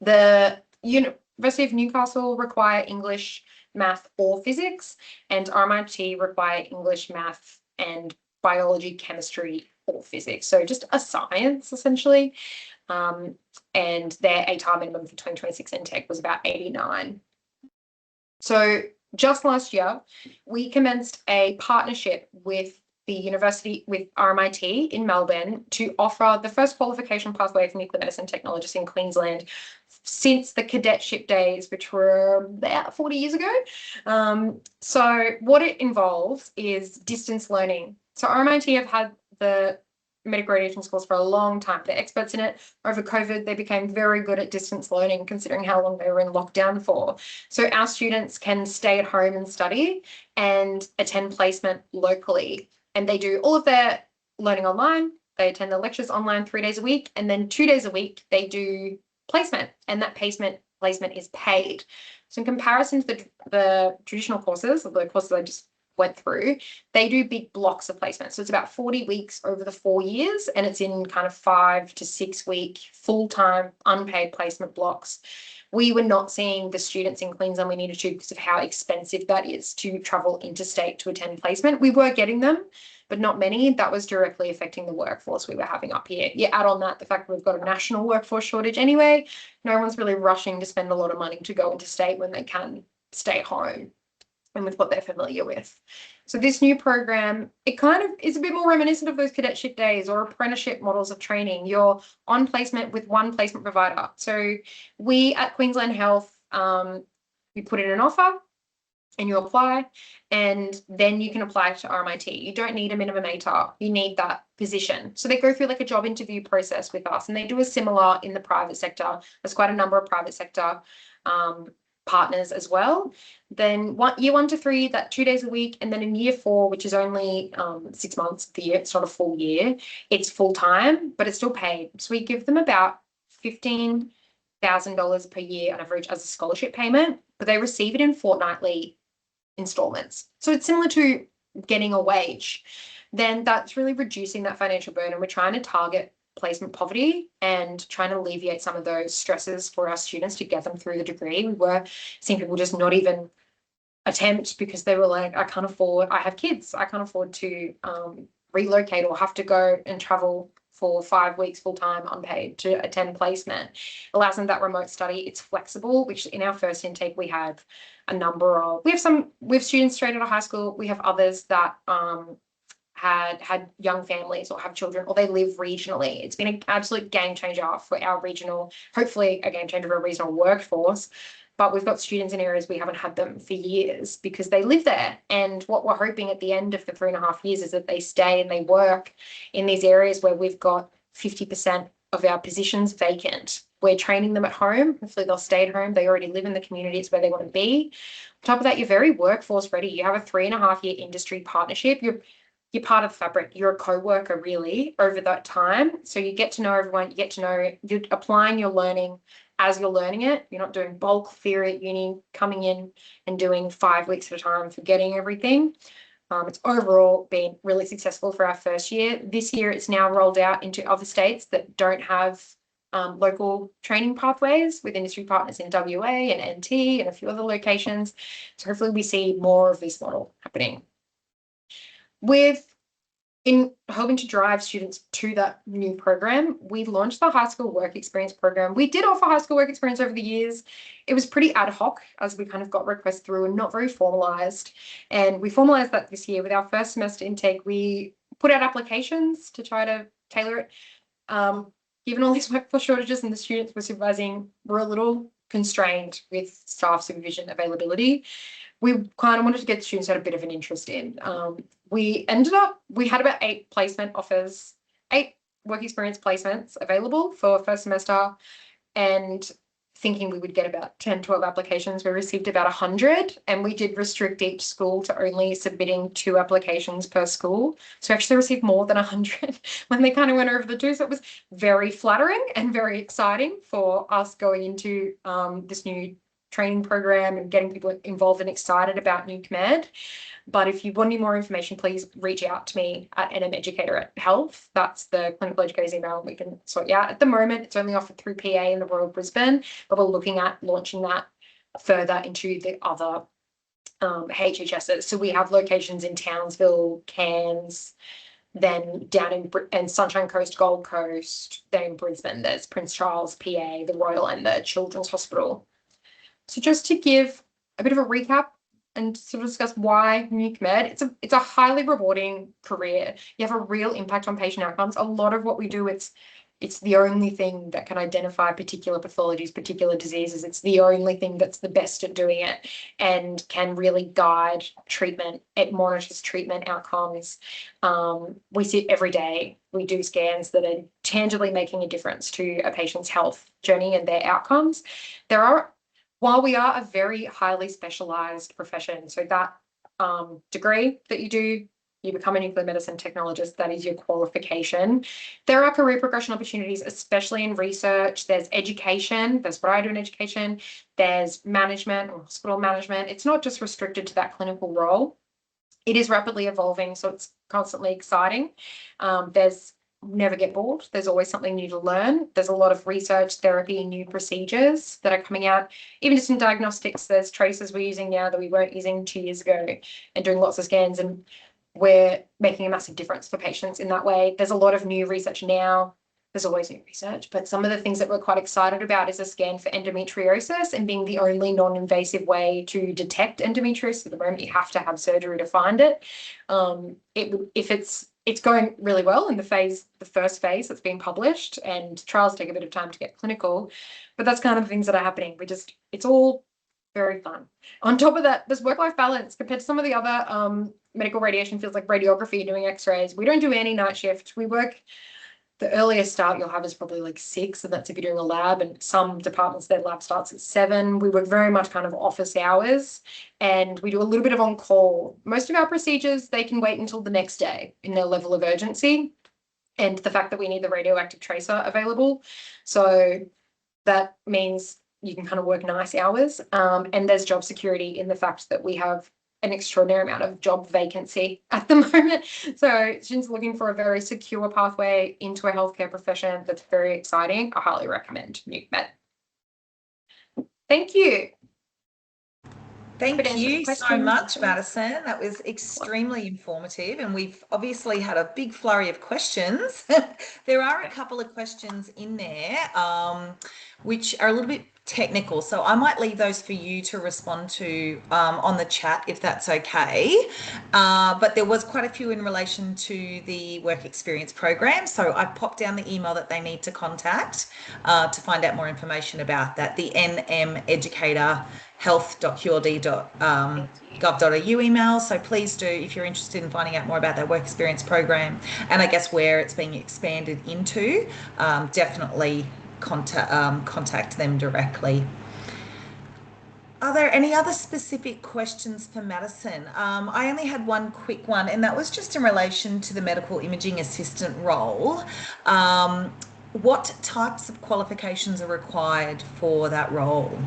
The University of Newcastle require English, math or physics, and RMIT require English, math and biology, chemistry or physics. So just a science essentially. And their ATAR minimum for 2026 intake was about 89. So just last year, we commenced a partnership with the university, with RMIT in Melbourne, to offer the first qualification pathway for nuclear medicine technologists in Queensland since the cadetship days, which were about 40 years ago. So what it involves is distance learning. So RMIT have had the medical radiation schools for a long time. They're experts in it. Over COVID, they became very good at distance learning, considering how long they were in lockdown for. So our students can stay at home and study and attend placement locally. And they do all of their learning online. They attend the lectures online 3 days a week. And then 2 days a week, they do placement. And that placement is paid. So in comparison to the traditional courses, the courses I just went through, they do big blocks of placement. So it's about 40 weeks over the 4 years, and it's in kind of 5 to 6 week full-time unpaid placement blocks. We were not seeing the students in Queensland we needed to because of how expensive that is to travel interstate to attend placement. We were getting them, but not many. That was directly affecting the workforce we were having up here. You add on that the fact that we've got a national workforce shortage anyway. No one's really rushing to spend a lot of money to go interstate when they can stay home and with what they're familiar with. So this new program, it kind of is a bit more reminiscent of those cadetship days or apprenticeship models of training. You're on placement with one placement provider. So we at Queensland Health, you put in an offer and you apply, and then you can apply to RMIT. You don't need a minimum ATAR, you need that position. So they go through like a job interview process with us, and they do a similar in the private sector. There's quite a number of private sector partners as well. Then year 1 to 3, that 2 days a week, and then in year 4, which is only 6 months of the year, it's not a full year, it's full time, but it's still paid. So we give them about $15,000 per year on average as a scholarship payment, but they receive it in fortnightly installments. So it's similar to getting a wage. Then that's really reducing that financial burden. We're trying to target placement poverty and trying to alleviate some of those stresses for our students to get them through the degree. We were seeing people just not even attempt because they were like, I can't afford, I have kids, I can't afford to relocate or have to go and travel for 5 weeks full-time unpaid to attend placement. It allows them that remote study. It's flexible, which in our first intake we have a number of, we have students straight out of high school, we have others that had young families or have children, or they live regionally. It's been an absolute game changer for our regional, hopefully a game changer for a regional workforce. But we've got students in areas we haven't had them for years because they live there. And what we're hoping at the end of the 3.5 years is that they stay and they work in these areas where we've got 50% of our positions vacant. We're training them at home. Hopefully they'll stay at home. They already live in the communities where they want to be. On top of that, you're very workforce ready. You have a 3.5 year industry partnership. You're part of the fabric. You're a co-worker really over that time. So you get to know everyone, you get to know, you're applying your learning as you're learning it. You're not doing bulk theory at uni, coming in and doing 5 weeks at a time, forgetting everything. It's overall been really successful for our first year. This year, it's now rolled out into other states that don't have local training pathways with industry partners in WA and NT and a few other locations. So hopefully we see more of this model happening. In hoping to drive students to that new program, we launched the high school work experience program. We did offer high school work experience over the years. It was pretty ad hoc as we kind of got requests through and not very formalized. And we formalized that this year with our first semester intake. We put out applications to try to tailor it. Given all these workforce shortages and the students we're supervising were a little constrained with staff supervision availability, we kind of wanted to get students had a bit of an interest in. We had about 8 placement offers, 8 work experience placements available for first semester, and thinking we would get about 10, 12 applications. We received about 100, and we did restrict each school to only submitting 2 applications per school. So we actually received more than 100 when they kind of went over the 2. So it was very flattering and very exciting for us going into this new training program and getting people involved and excited about Nuke Med. But if you want any more information, please reach out to me at nmeducator@health. That's the clinical educator's email. We can sort you out. At the moment, it's only offered through PA in the Royal Brisbane, but we're looking at launching that further into the other HHSs. So we have locations in Townsville, Cairns, then down in Sunshine Coast, Gold Coast, then in Brisbane, there's Prince Charles, PA, the Royal and the Children's Hospital. So just to give a bit of a recap and sort of discuss why Nuke Med, it's a highly rewarding career. You have a real impact on patient outcomes. A lot of what we do, it's the only thing that can identify particular pathologies, particular diseases. It's the only thing that's the best at doing it and can really guide treatment. It monitors treatment outcomes. We see it every day. We do scans that are tangibly making a difference to a patient's health journey and their outcomes. While we are a very highly specialized profession, so that degree that you do, you become a nuclear medicine technologist, that is your qualification. There are career progression opportunities, especially in research. There's education, that's what I do in education. There's management or hospital management. It's not just restricted to that clinical role. It is rapidly evolving, so it's constantly exciting. Never get bored. There's always something new to learn. There's a lot of research, therapy, new procedures that are coming out. Even just in diagnostics, there's traces we're using now that we weren't using 2 years ago, and doing lots of scans, and we're making a massive difference for patients in that way. There's a lot of new research now. There's always new research, but some of the things that we're quite excited about is a scan for endometriosis and being the only non-invasive way to detect endometriosis. At the moment, you have to have surgery to find it. It's going really well in the first phase that's been published, and trials take a bit of time to get clinical, but that's kind of the things that are happening. It's all very fun. On top of that, there's work-life balance compared to some of the other medical radiation fields like radiography, doing x-rays. We don't do any night shift. We work, the earliest start you'll have is probably like 6, and that's if you're doing a lab, and some departments, their lab starts at 7. We work very much kind of office hours, and we do a little bit of on-call. Most of our procedures, they can wait until the next day in their level of urgency, and the fact that we need the radioactive tracer available. So that means you can kind of work nice hours, and there's job security in the fact that we have an extraordinary amount of job vacancy at the moment. So students looking for a very secure pathway into a healthcare profession that's very exciting. I highly recommend Nuke Med. Thank you. Thank you so much, Madison. That was extremely informative, and we've obviously had a big flurry of questions. There are a couple of questions in there which are a little bit technical, so I might leave those for you to respond to on the chat if that's okay. But there was quite a few in relation to the work experience program, so I popped down the email that they need to contact to find out more information about that, the nmeducatorhealth.qld.gov.au email. So please do, if you're interested in finding out more about that work experience program and I guess where it's being expanded into, definitely contact them directly. Are there any other specific questions for Madison? I only had one quick one, and that was just in relation to the medical imaging assistant role. What types of qualifications are required for that role?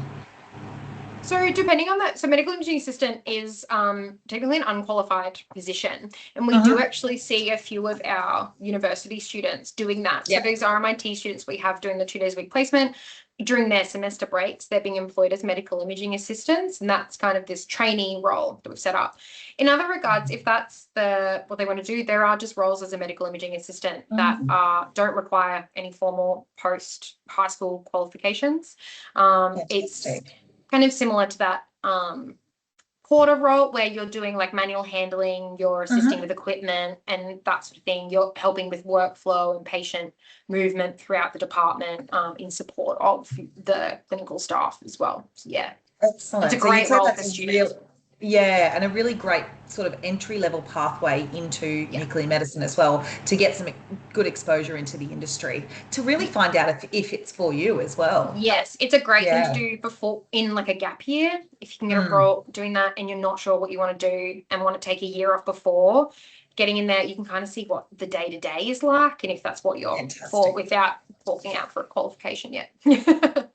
So depending on that, so medical imaging assistant is technically an unqualified position, and we do actually see a few of our university students doing that. So these RMIT students we have doing the 2 days a week placement. During their semester breaks, they're being employed as medical imaging assistants, and that's kind of this trainee role that we've set up. In other regards, if that's what they want to do, there are just roles as a medical imaging assistant that don't require any formal post high school qualifications. It's kind of similar to that porter role where you're doing like manual handling, you're assisting with equipment and that sort of thing. You're helping with workflow and patient movement throughout the department in support of the clinical staff as well. So, yeah. Excellent. It's a great role for students. And a really great sort of entry-level pathway into nuclear medicine as well, to get some good exposure into the industry, to really find out if it's for you as well. Yes, it's a great thing to do before in like a gap year. If you can get a role doing that and you're not sure what you want to do and want to take a year off before, getting in there, you can kind of see what the day-to-day is like and if that's what you're for without walking out for a qualification yet.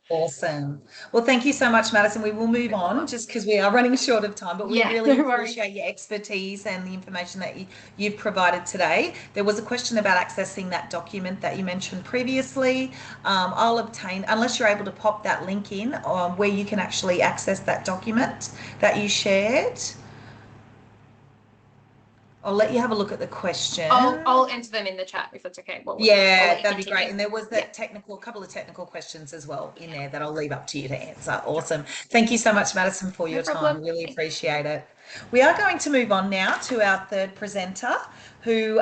Awesome. Well, thank you so much, Madison. We will move on just because we are running short of time, but we really appreciate your expertise and the information that you've provided today. There was a question about accessing that document that you mentioned previously. I'll obtain, unless you're able to pop that link in where you can actually access that document that you shared. I'll let you have a look at the question. I'll answer them in the chat if that's okay. That'd be great. And there was that couple of technical questions as well in there that I'll leave up to you to answer. Awesome. Thank you so much, Madison, for your time. Really appreciate it. We are going to move on now to our third presenter, who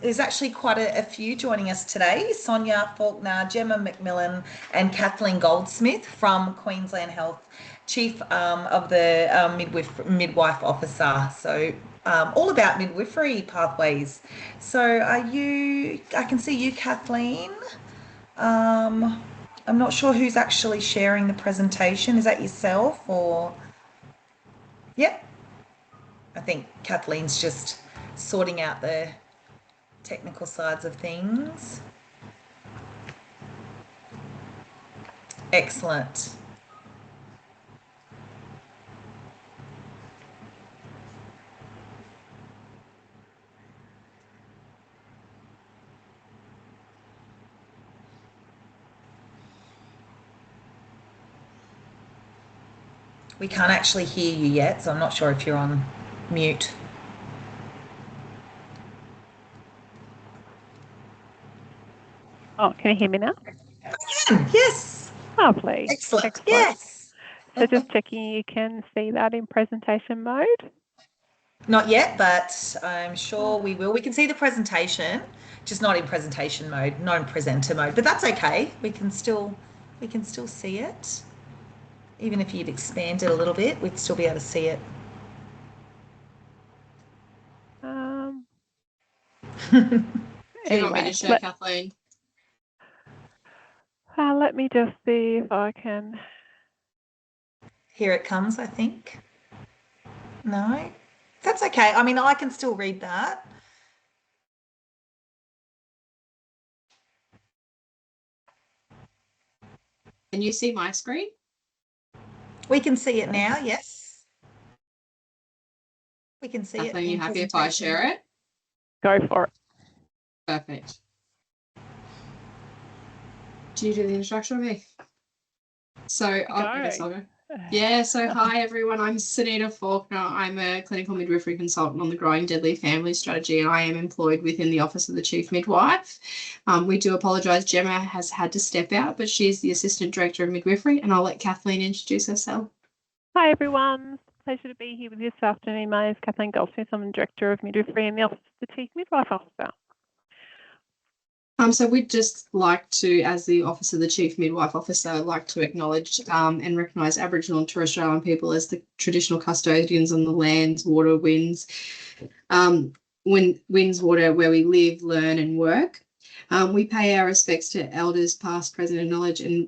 is actually quite a few joining us today. Sonia Faulkner, Gemma McMillan, and Kathleen Goldsmith from Queensland Health, Chief of the Midwife Officer. So all about midwifery pathways. So I can see you, Kathleen. I'm not sure who's actually sharing the presentation. Is that yourself or? Yep. I think Kathleen's just sorting out the technical sides of things. Excellent. We can't actually hear you yet, so I'm not sure if you're on mute. Oh, can you hear me now? Yes. Lovely. Excellent. Yes. So just checking you can see that in presentation mode. Not yet, but I'm sure we will. We can see the presentation, just not in presentation mode, not in presenter mode, but that's okay. We can still see it. Even if you'd expand it a little bit, we'd still be able to see it. Do you want me to share, Kathleen? Let me just see if I can. Here it comes, I think. No, that's okay. I mean, I can still read that. Can you see my screen? We can see it now, yes. We can see it. Kathleen, you happy if I share it? Go for it. Perfect. Do you do the introduction or me? So, I guess I'll go. Yeah, so hi everyone, I'm Sunita Faulkner. I'm a clinical midwifery consultant on the Growing Deadly Family Strategy, and I am employed within the Office of the Chief Midwife. We do apologise, Gemma has had to step out, but she's the Assistant Director of Midwifery, and I'll let Kathleen introduce herself. Hi everyone, pleasure to be here with you this afternoon. My name is Kathleen Goldsmith. I'm the Director of Midwifery in the Office of the Chief Midwife Officer. So we'd just like to, as the Office of the Chief Midwife Officer, like to acknowledge and recognise Aboriginal and Torres Strait Islander people as the traditional custodians on the lands, water, winds, water, where we live, learn and work. We pay our respects to elders past, present and knowledge, and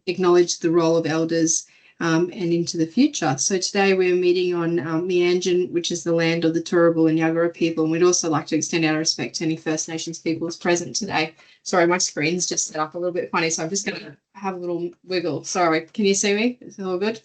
acknowledge the role of elders and into the future. So today we're meeting on Meanjin, which is the land of the Turrbal and Yagara people, and we'd also like to extend our respect to any First Nations peoples present today. Sorry, my screen's just set up a little bit funny, so I'm just going to have a little wiggle. Sorry, can you see me? Is it all good?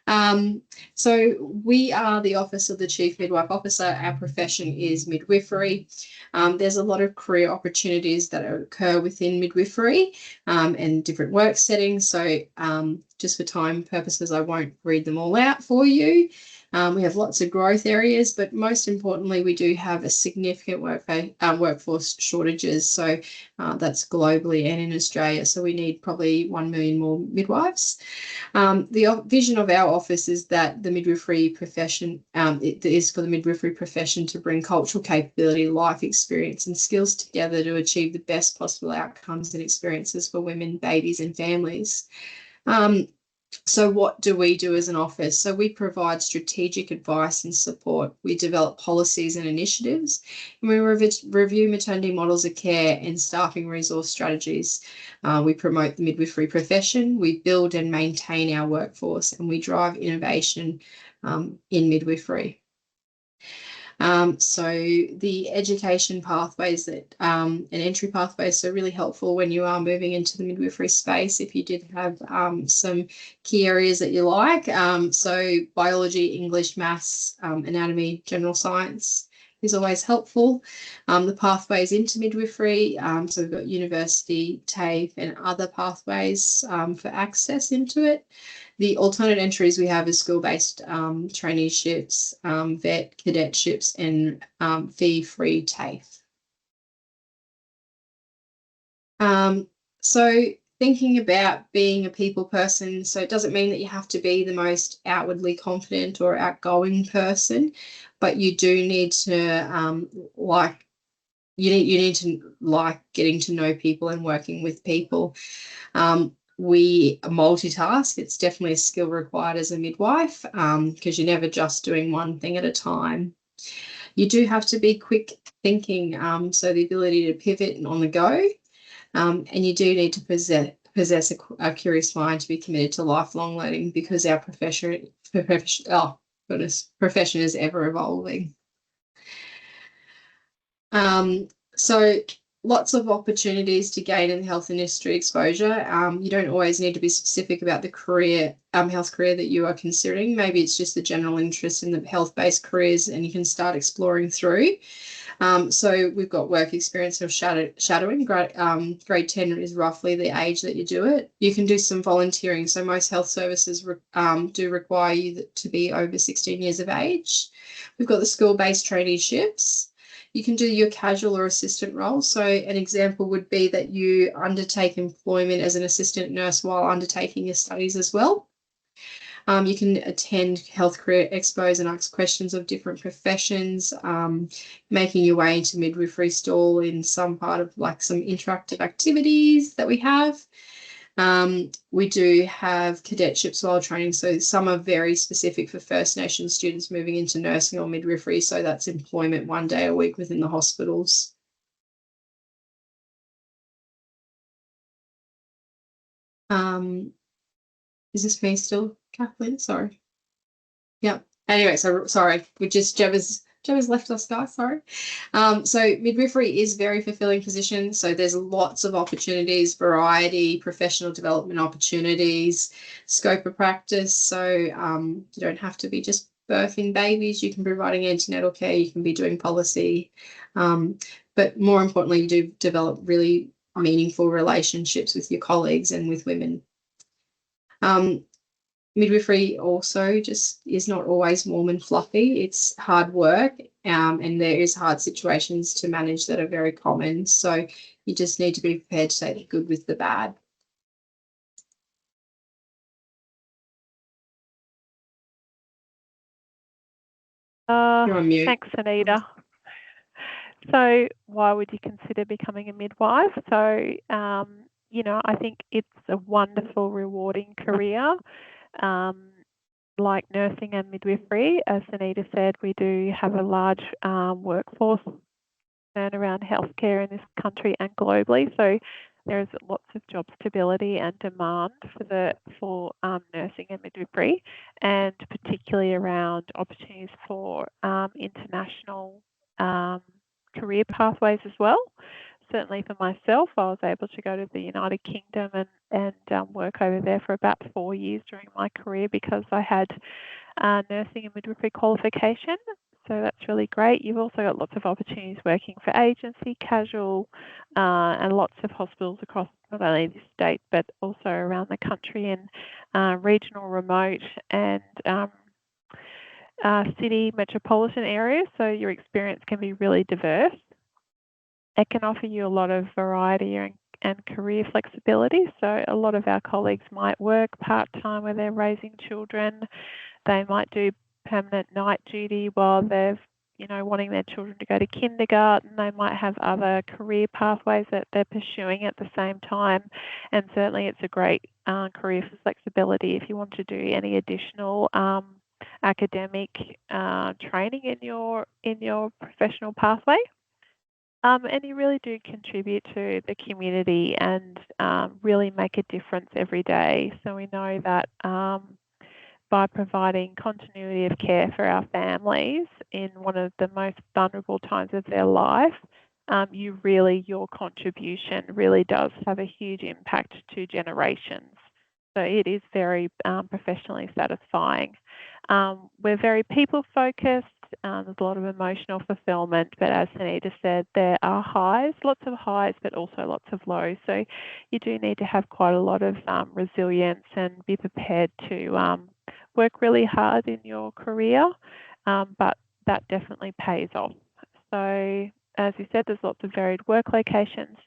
So we are the Office of the Chief Midwife Officer. Our profession is midwifery. There's a lot of career opportunities that occur within midwifery and different work settings. So just for time purposes, I won't read them all out for you. We have lots of growth areas, but most importantly, we do have a significant workforce shortages. So that's globally and in Australia. So we need probably 1 million more midwives. The vision of our office is that the midwifery profession it is for the midwifery profession to bring cultural capability, life experience, and skills together to achieve the best possible outcomes and experiences for women, babies, and families. So what do we do as an office? So we provide strategic advice and support. We develop policies and initiatives, and we review maternity models of care and staffing resource strategies. We promote the midwifery profession. We build and maintain our workforce, and we drive innovation in midwifery. So the education pathways that and entry pathways are really helpful when you are moving into the midwifery space. If you did have some key areas that you like, so biology, English, maths, anatomy, general science is always helpful. The pathways into midwifery, so we've got university, TAFE, and other pathways for access into it. The alternate entries we have is school-based traineeships, vet cadetships, and fee-free TAFE. So thinking about being a people person, so it doesn't mean that you have to be the most outwardly confident or outgoing person, but you do need to you need to like getting to know people and working with people. We multitask. It's definitely a skill required as a midwife because you're never just doing one thing at a time. You do have to be quick thinking, so the ability to pivot and on the go, and you do need to possess a curious mind to be committed to lifelong learning because our profession is ever evolving. So lots of opportunities to gain in health industry exposure. You don't always need to be specific about the career, health career that you are considering. Maybe it's just the general interest in the health-based careers and you can start exploring through. So we've got work experience of shadowing. Grade 10 is roughly the age that you do it. You can do some volunteering. So most health services do require you to be over 16 years of age. We've got the school-based traineeships. You can do your casual or assistant role. So an example would be that you undertake employment as an assistant nurse while undertaking your studies as well. You can attend health career expos and ask questions of different professions, making your way into midwifery stall in some part of like some interactive activities that we have. We do have cadetships while training, so some are very specific for First Nations students moving into nursing or midwifery, so that's employment 1 day a week within the hospitals. Is this me still, Kathleen? Sorry. Yeah. Anyway, so sorry, Gemma's left us, guys, sorry. So midwifery is a very fulfilling position. So there's lots of opportunities, variety, professional development opportunities, scope of practice. So you don't have to be just birthing babies. You can be providing antenatal care. You can be doing policy. But more importantly, you do develop really meaningful relationships with your colleagues and with women. Midwifery also just is not always warm and fluffy. It's hard work and there is hard situations to manage that are very common. So you just need to be prepared to take the good with the bad. You're on mute. Thanks, Anita. So why would you consider becoming a midwife? So, you know, I think it's a wonderful, rewarding career. Like nursing and midwifery, as Anita said, we do have a large workforce around healthcare in this country and globally. So there's lots of job stability and demand for nursing and midwifery, and particularly around opportunities for international career pathways as well. certainly for myself, I was able to go to the United Kingdom and work over there for about 4 years during my career because I had nursing and midwifery qualification. So that's really great. You've also got lots of opportunities working for agency, casual, and lots of hospitals across not only the state but also around the country in regional, remote, and city metropolitan areas. So your experience can be really diverse. It can offer you a lot of variety and career flexibility. So a lot of our colleagues might work part-time where they're raising children. They might do permanent night duty while they're, wanting their children to go to kindergarten. They might have other career pathways that they're pursuing at the same time. And certainly it's a great career for flexibility if you want to do any additional academic training in your professional pathway. And you really do contribute to the community and really make a difference every day. So we know that by providing continuity of care for our families in one of the most vulnerable times of their life, your contribution really does have a huge impact to generations. So it is very professionally satisfying. We're very people focused. There's a lot of emotional fulfillment, but as Sunita said, there are highs, lots of highs, but also lots of lows. So you do need to have quite a lot of resilience and be prepared to work really hard in your career, but that definitely pays off. So as you said, there's lots of varied work locations.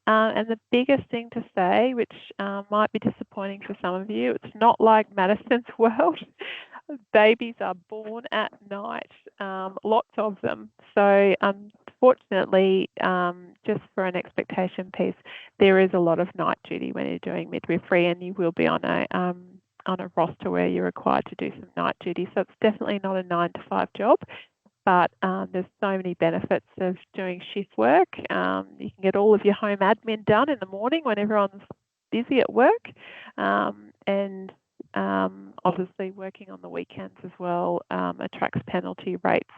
And the biggest thing to say, which might be disappointing for some of you, it's not like Madison's World. Babies are born at night, lots of them. So unfortunately, just for an expectation piece, there is a lot of night duty when you're doing midwifery, and you will be on a roster where you're required to do some night duty. So it's definitely not a 9-to-5 job. But there's so many benefits of doing shift work. You can get all of your home admin done in the morning when everyone's busy at work. And obviously working on the weekends as well attracts penalty rates.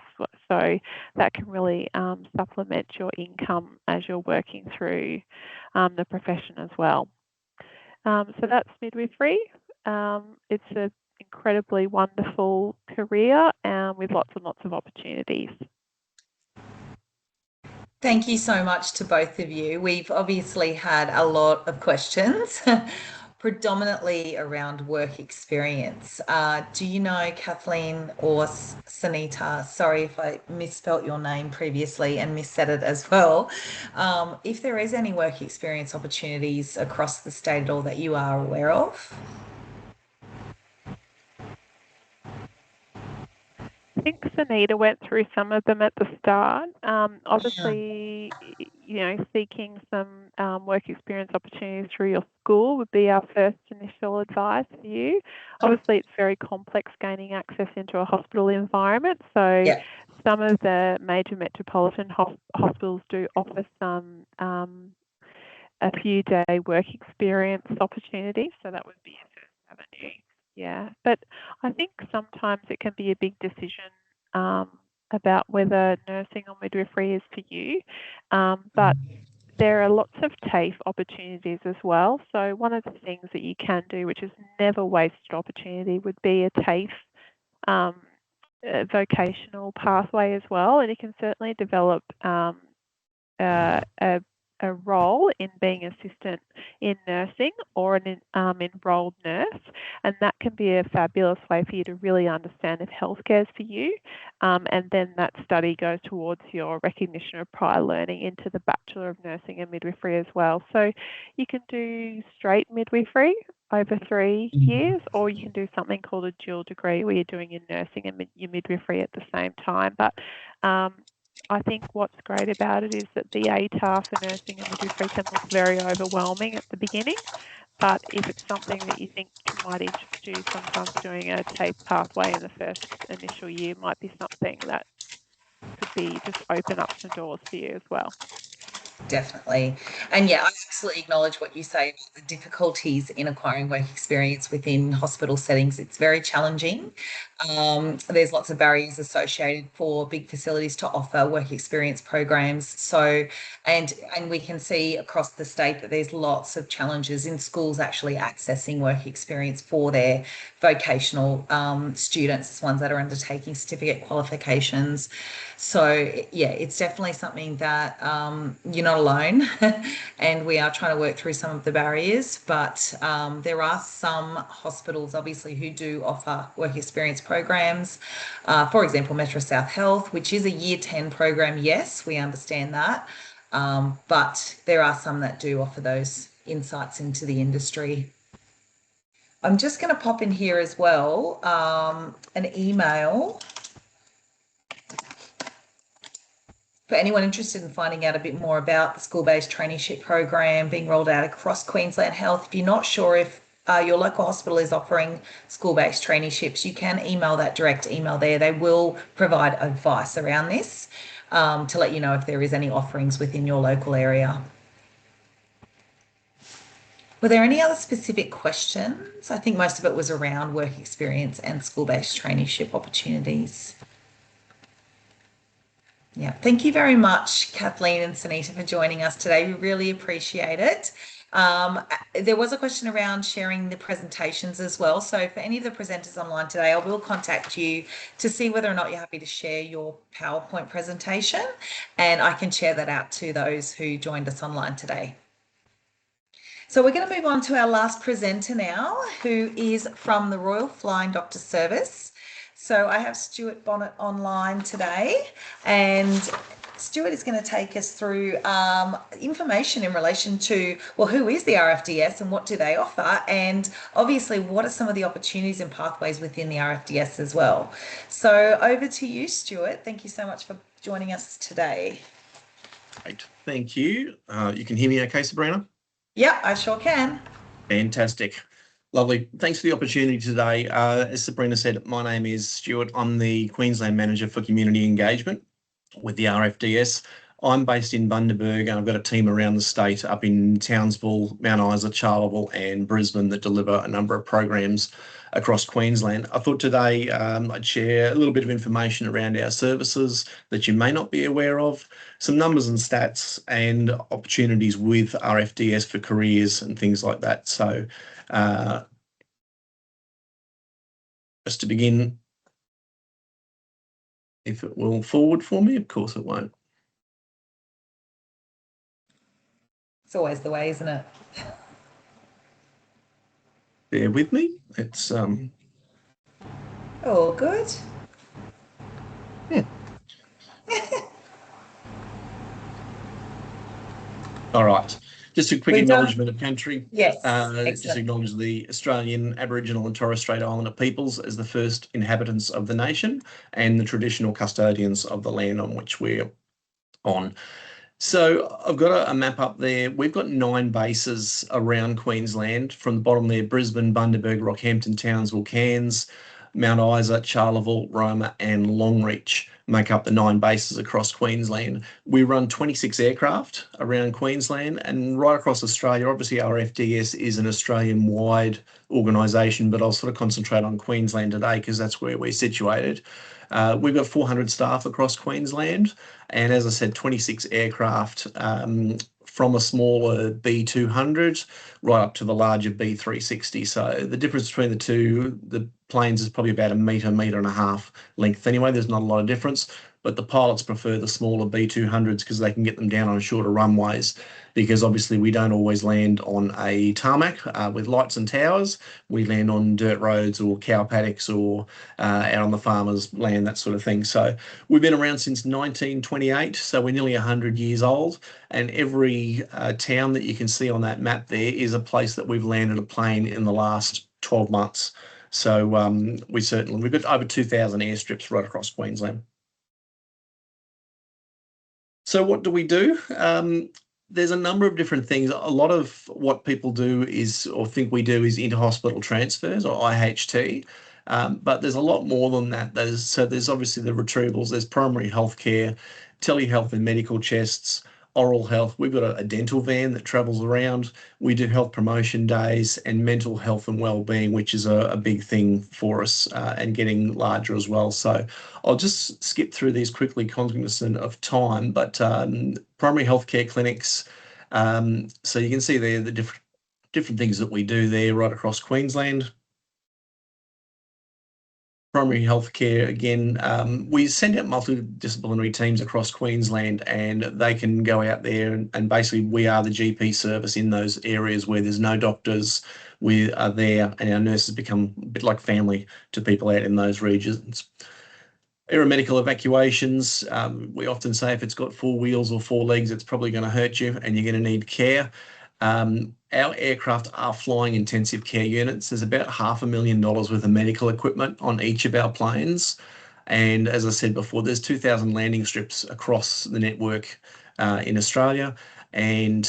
So that can really supplement your income as you're working through the profession as well. So that's midwifery. It's an incredibly wonderful career with lots and lots of opportunities. Thank you so much to both of you. We've obviously had a lot of questions, predominantly around work experience. Do you know, Kathleen or Sunita, sorry if I misspelt your name previously and missaid it as well, if there is any work experience opportunities across the state at all that you are aware of? I think Sunita went through some of them at the start. Obviously, seeking some work experience opportunities through your school would be our first initial advice for you. Obviously, it's very complex gaining access into a hospital environment. So some of the major metropolitan hospitals do offer some a few day work experience opportunities. So that would be a first avenue. Yeah, but I think sometimes it can be a big decision about whether nursing or midwifery is for you. But there are lots of TAFE opportunities as well. So one of the things that you can do, which is never wasted opportunity, would be a TAFE vocational pathway as well. And you can certainly develop a role in being assistant in nursing or an enrolled nurse, and that can be a fabulous way for you to really understand if healthcare is for you, and then that study goes towards your recognition of prior learning into the Bachelor of Nursing and Midwifery as well. So you can do straight midwifery over 3 years, or you can do something called a dual degree where you're doing your nursing and your midwifery at the same time. But I think what's great about it is that the ATAR for nursing and midwifery can look very overwhelming at the beginning, but if it's something that you think might interest you, sometimes doing a TAFE pathway in the first initial year might be something that could be just open up some doors for you as well. Definitely. And yeah, I absolutely acknowledge what you say about the difficulties in acquiring work experience within hospital settings. It's very challenging. There's lots of barriers associated for big facilities to offer work experience programs. So, and we can see across the state that there's lots of challenges in schools actually accessing work experience for their vocational students, ones that are undertaking certificate qualifications. So yeah, it's definitely something that you're not alone, and we are trying to work through some of the barriers. But there are some hospitals, obviously, who do offer work experience programs. For example, Metro South Health, which is a Year 10 program. Yes, we understand that, but there are some that do offer those insights into the industry. I'm just going to pop in here as well an email for anyone interested in finding out a bit more about the school-based traineeship program being rolled out across Queensland Health. If you're not sure if your local hospital is offering school-based traineeships, you can email that direct email there. They will provide advice around this to let you know if there is any offerings within your local area. Were there any other specific questions? I think most of it was around work experience and school-based traineeship opportunities. Yeah, thank you very much, Kathleen and Sunita, for joining us today. We really appreciate it. There was a question around sharing the presentations as well. So for any of the presenters online today, I will contact you to see whether or not you're happy to share your PowerPoint presentation, and I can share that out to those who joined us online today. So we're going to move on to our last presenter now, who is from the Royal Flying Doctor Service. So I have Stuart Bonnet online today, and Stuart is going to take us through information in relation to, well, who is the RFDS and what do they offer? And obviously, what are some of the opportunities and pathways within the RFDS as well? So over to you, Stuart. Thank you so much for joining us today. Great. Thank you. You can hear me okay, Sabrina? Yeah, I sure can. Fantastic. Lovely. Thanks for the opportunity today. As Sabrina said, my name is Stuart. I'm the Queensland Manager for Community Engagement with the RFDS. I'm based in Bundaberg, and I've got a team around the state up in Townsville, Mount Isa, Charleville and Brisbane that deliver a number of programs across Queensland. I thought today I'd share a little bit of information around our services that you may not be aware of, some numbers and stats and opportunities with RFDS for careers and things like that. So just to begin, if it will forward for me, of course it won't. It's always the way, isn't it? Bear with me. It's all good. Yeah. All right. Just a quick acknowledgement of country. Yes. Just acknowledge the Australian, Aboriginal and Torres Strait Islander peoples as the first inhabitants of the nation and the traditional custodians of the land on which we're on. So I've got a map up there. We've got 9 bases around Queensland. From the bottom there, Brisbane, Bundaberg, Rockhampton, Townsville, Cairns, Mount Isa, Charleville, Roma and Longreach make up the 9 bases across Queensland. We run 26 aircraft around Queensland and right across Australia. Obviously, RFDS is an Australian-wide organisation, but I'll sort of concentrate on Queensland today because that's where we're situated. We've got 400 staff across Queensland, and as I said, 26 aircraft from a smaller B200 right up to the larger B360. So the difference between the two, the planes is probably about a metre and a half length anyway. There's not a lot of difference, but the pilots prefer the smaller B200s because they can get them down on shorter runways, because obviously we don't always land on a tarmac with lights and towers. We land on dirt roads or cow paddocks or out on the farmers' land, that sort of thing. So we've been around since 1928, so we're nearly 100 years old, and every town that you can see on that map there is a place that we've landed a plane in the last 12 months. So we've got over 2,000 airstrips right across Queensland. So what do we do? There's a number of different things. A lot of what people do is, or think we do, is inter-hospital transfers, or IHT. But there's a lot more than that. There's obviously the retrievals, there's primary healthcare, telehealth and medical chests, Oral health, we've got a dental van that travels around. We do health promotion days and mental health and wellbeing, which is a big thing for us and getting larger as well. So I'll just skip through these quickly, cognizant of time, but primary healthcare clinics. So you can see there the different things that we do there right across Queensland. Primary healthcare, again, we send out multidisciplinary teams across Queensland, and they can go out there and basically we are the GP service in those areas where there's no doctors. We are there, and our nurses become a bit like family to people out in those regions. Aeromedical evacuations, we often say if it's got 4 wheels or 4 legs, it's probably going to hurt you and you're going to need care. Our aircraft are flying intensive care units. There's about $500,000 worth of medical equipment on each of our planes. And as I said before, there's 2,000 landing strips across the network in Australia. And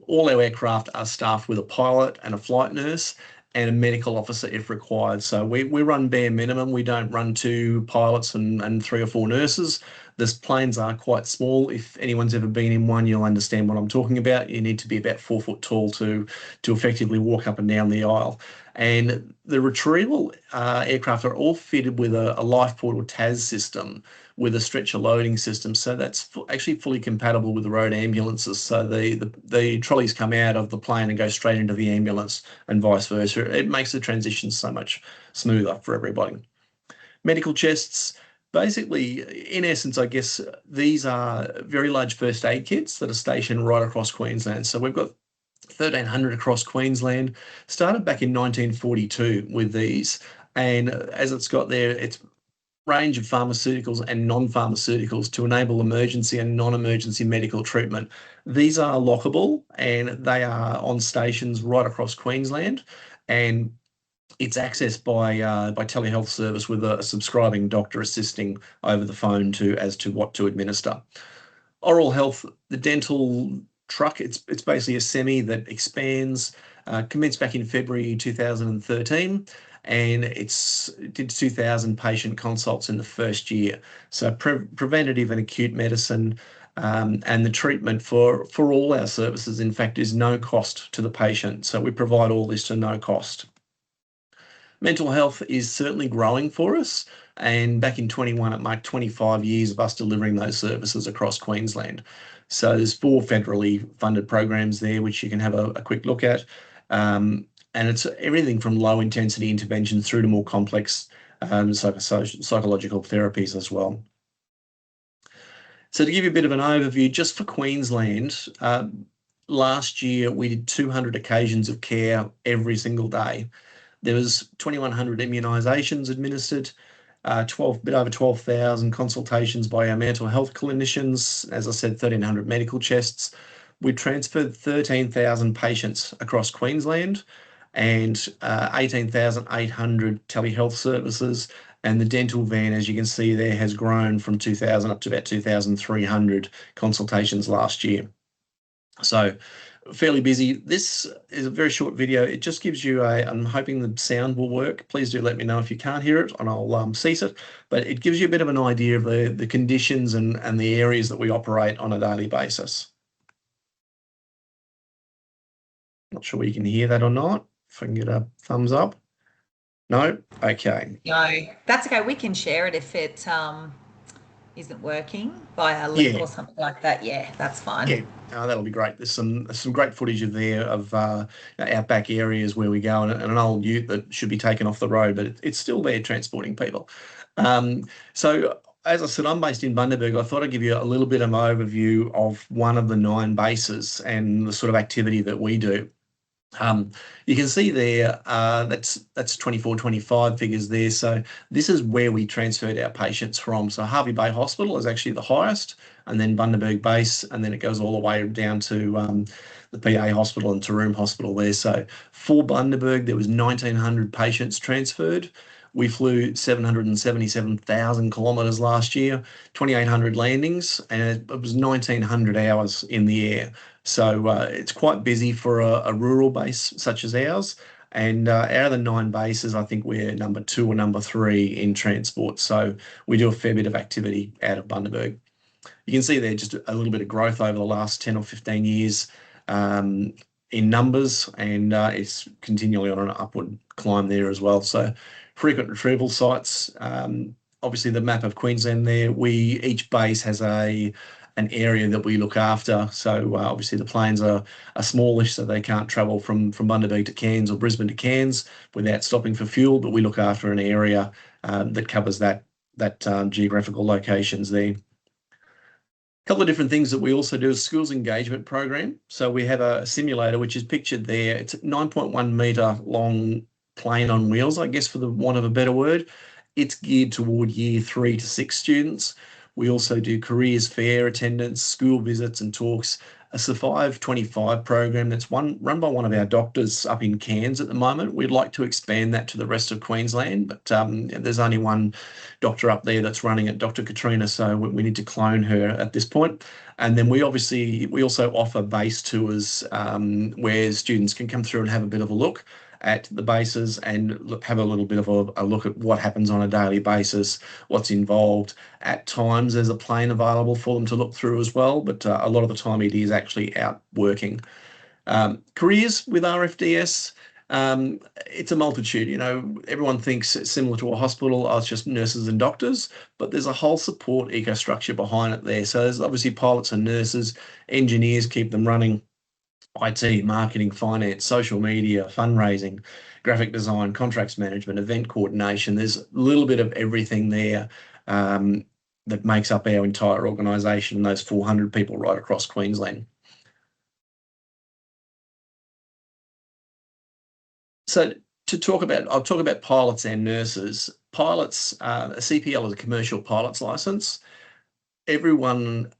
all our aircraft are staffed with a pilot and a flight nurse and a medical officer if required. So we run bare minimum. We don't run 2 pilots and 3 or 4 nurses. These planes are quite small. If anyone's ever been in one, you'll understand what I'm talking about. You need to be about 4 foot tall to effectively walk up and down the aisle. And the retrieval aircraft are all fitted with a Lifeport or TAS system with a stretcher loading system. So that's actually fully compatible with the road ambulances. So the trolleys come out of the plane and go straight into the ambulance and vice versa. It makes the transition so much smoother for everybody. Medical chests. Basically, in essence, I guess these are very large first aid kits that are stationed right across Queensland. So we've got 1,300 across Queensland, started back in 1942 with these. And as it's got there, it's range of pharmaceuticals and non-pharmaceuticals to enable emergency and non-emergency medical treatment. These are lockable and they are on stations right across Queensland. And it's accessed by telehealth service with a subscribing doctor assisting over the phone as to what to administer. Oral health, the dental truck, it's basically a semi that expands, commenced back in February 2013, and it did 2,000 patient consults in the first year. So preventative and acute medicine and the treatment for all our services, in fact, is no cost to the patient. So we provide all this to no cost. Mental health is certainly growing for us, and back in 21 it marked 25 years of us delivering those services across Queensland. So there's 4 federally funded programs there which you can have a quick look at, and it's everything from low intensity interventions through to more complex psychological therapies as well. So to give you a bit of an overview, just for Queensland, last year we did 200 occasions of care every single day. There was 2,100 immunisations administered, bit over 12,000 consultations by our mental health clinicians. As I said, 1,300 medical chests. We transferred 13,000 patients across Queensland and 18,800 telehealth services. And the dental van, as you can see there, has grown from 2,000 up to about 2,300 consultations last year. So fairly busy. This is a very short video. It just gives you I'm hoping the sound will work. Please do let me know if you can't hear it and I'll cease it. But it gives you a bit of an idea of the conditions and the areas that we operate on a daily basis. Not sure you can hear that or not. If I can get a thumbs up. No? Okay. No, that's okay. We can share it if it isn't working via a link or something like that. Yeah, that's fine. Yeah, that'll be great. There's some great footage of our back areas where we go, and an old ute that should be taken off the road, but it's still there transporting people. So as I said, I'm based in Bundaberg. I thought I'd give you a little bit of an overview of one of the 9 bases and the sort of activity that we do. You can see there, that's 24, 25 figures there. So this is where we transferred our patients from. So Hervey Bay Hospital is actually the highest, and then Bundaberg Base, and then it goes all the way down to the PA Hospital and Taroom Hospital there. So for Bundaberg, there was 1,900 patients transferred. We flew 777,000 kilometres last year, 2,800 landings, and it was 1,900 hours in the air. So it's quite busy for a rural base such as ours. And out of the 9 bases, I think we're number 2 or number 3 in transport. So we do a fair bit of activity out of Bundaberg. You can see there just a little bit of growth over the last 10 or 15 years in numbers, and it's continually on an upward climb there as well. So frequent retrieval sites, obviously the map of Queensland there, each base has an area that we look after. So obviously the planes are smallish, so they can't travel from Bundaberg to Cairns or Brisbane to Cairns without stopping for fuel, but we look after an area that covers that geographical locations there. A couple of different things that we also do is schools engagement program. So we have a simulator, which is pictured there. It's a 9.1 metre long plane on wheels, I guess, for the want of a better word. It's geared toward year 3 to 6 students. We also do careers fair attendance, school visits and talks. A Survive 25 program that's run by one of our doctors up in Cairns at the moment. We'd like to expand that to the rest of Queensland, but there's only one doctor up there that's running it, Dr. Katrina, so we need to clone her at this point. And then we also offer base tours where students can come through and have a bit of a look at the bases and have a little bit of a look at what happens on a daily basis, what's involved. At times there's a plane available for them to look through as well, but a lot of the time it is actually out working. Careers with RFDS, it's a multitude. You know, everyone thinks it's similar to a hospital, it's just nurses and doctors, but there's a whole support ecostructure behind it there. So there's obviously pilots and nurses, engineers keep them running, IT, marketing, finance, social media, fundraising, graphic design, contracts management, event coordination. There's a little bit of everything there that makes up our entire organisation, those 400 people right across Queensland. So I'll talk about pilots and nurses. Pilots, a CPL is a commercial pilot's licence. Everyone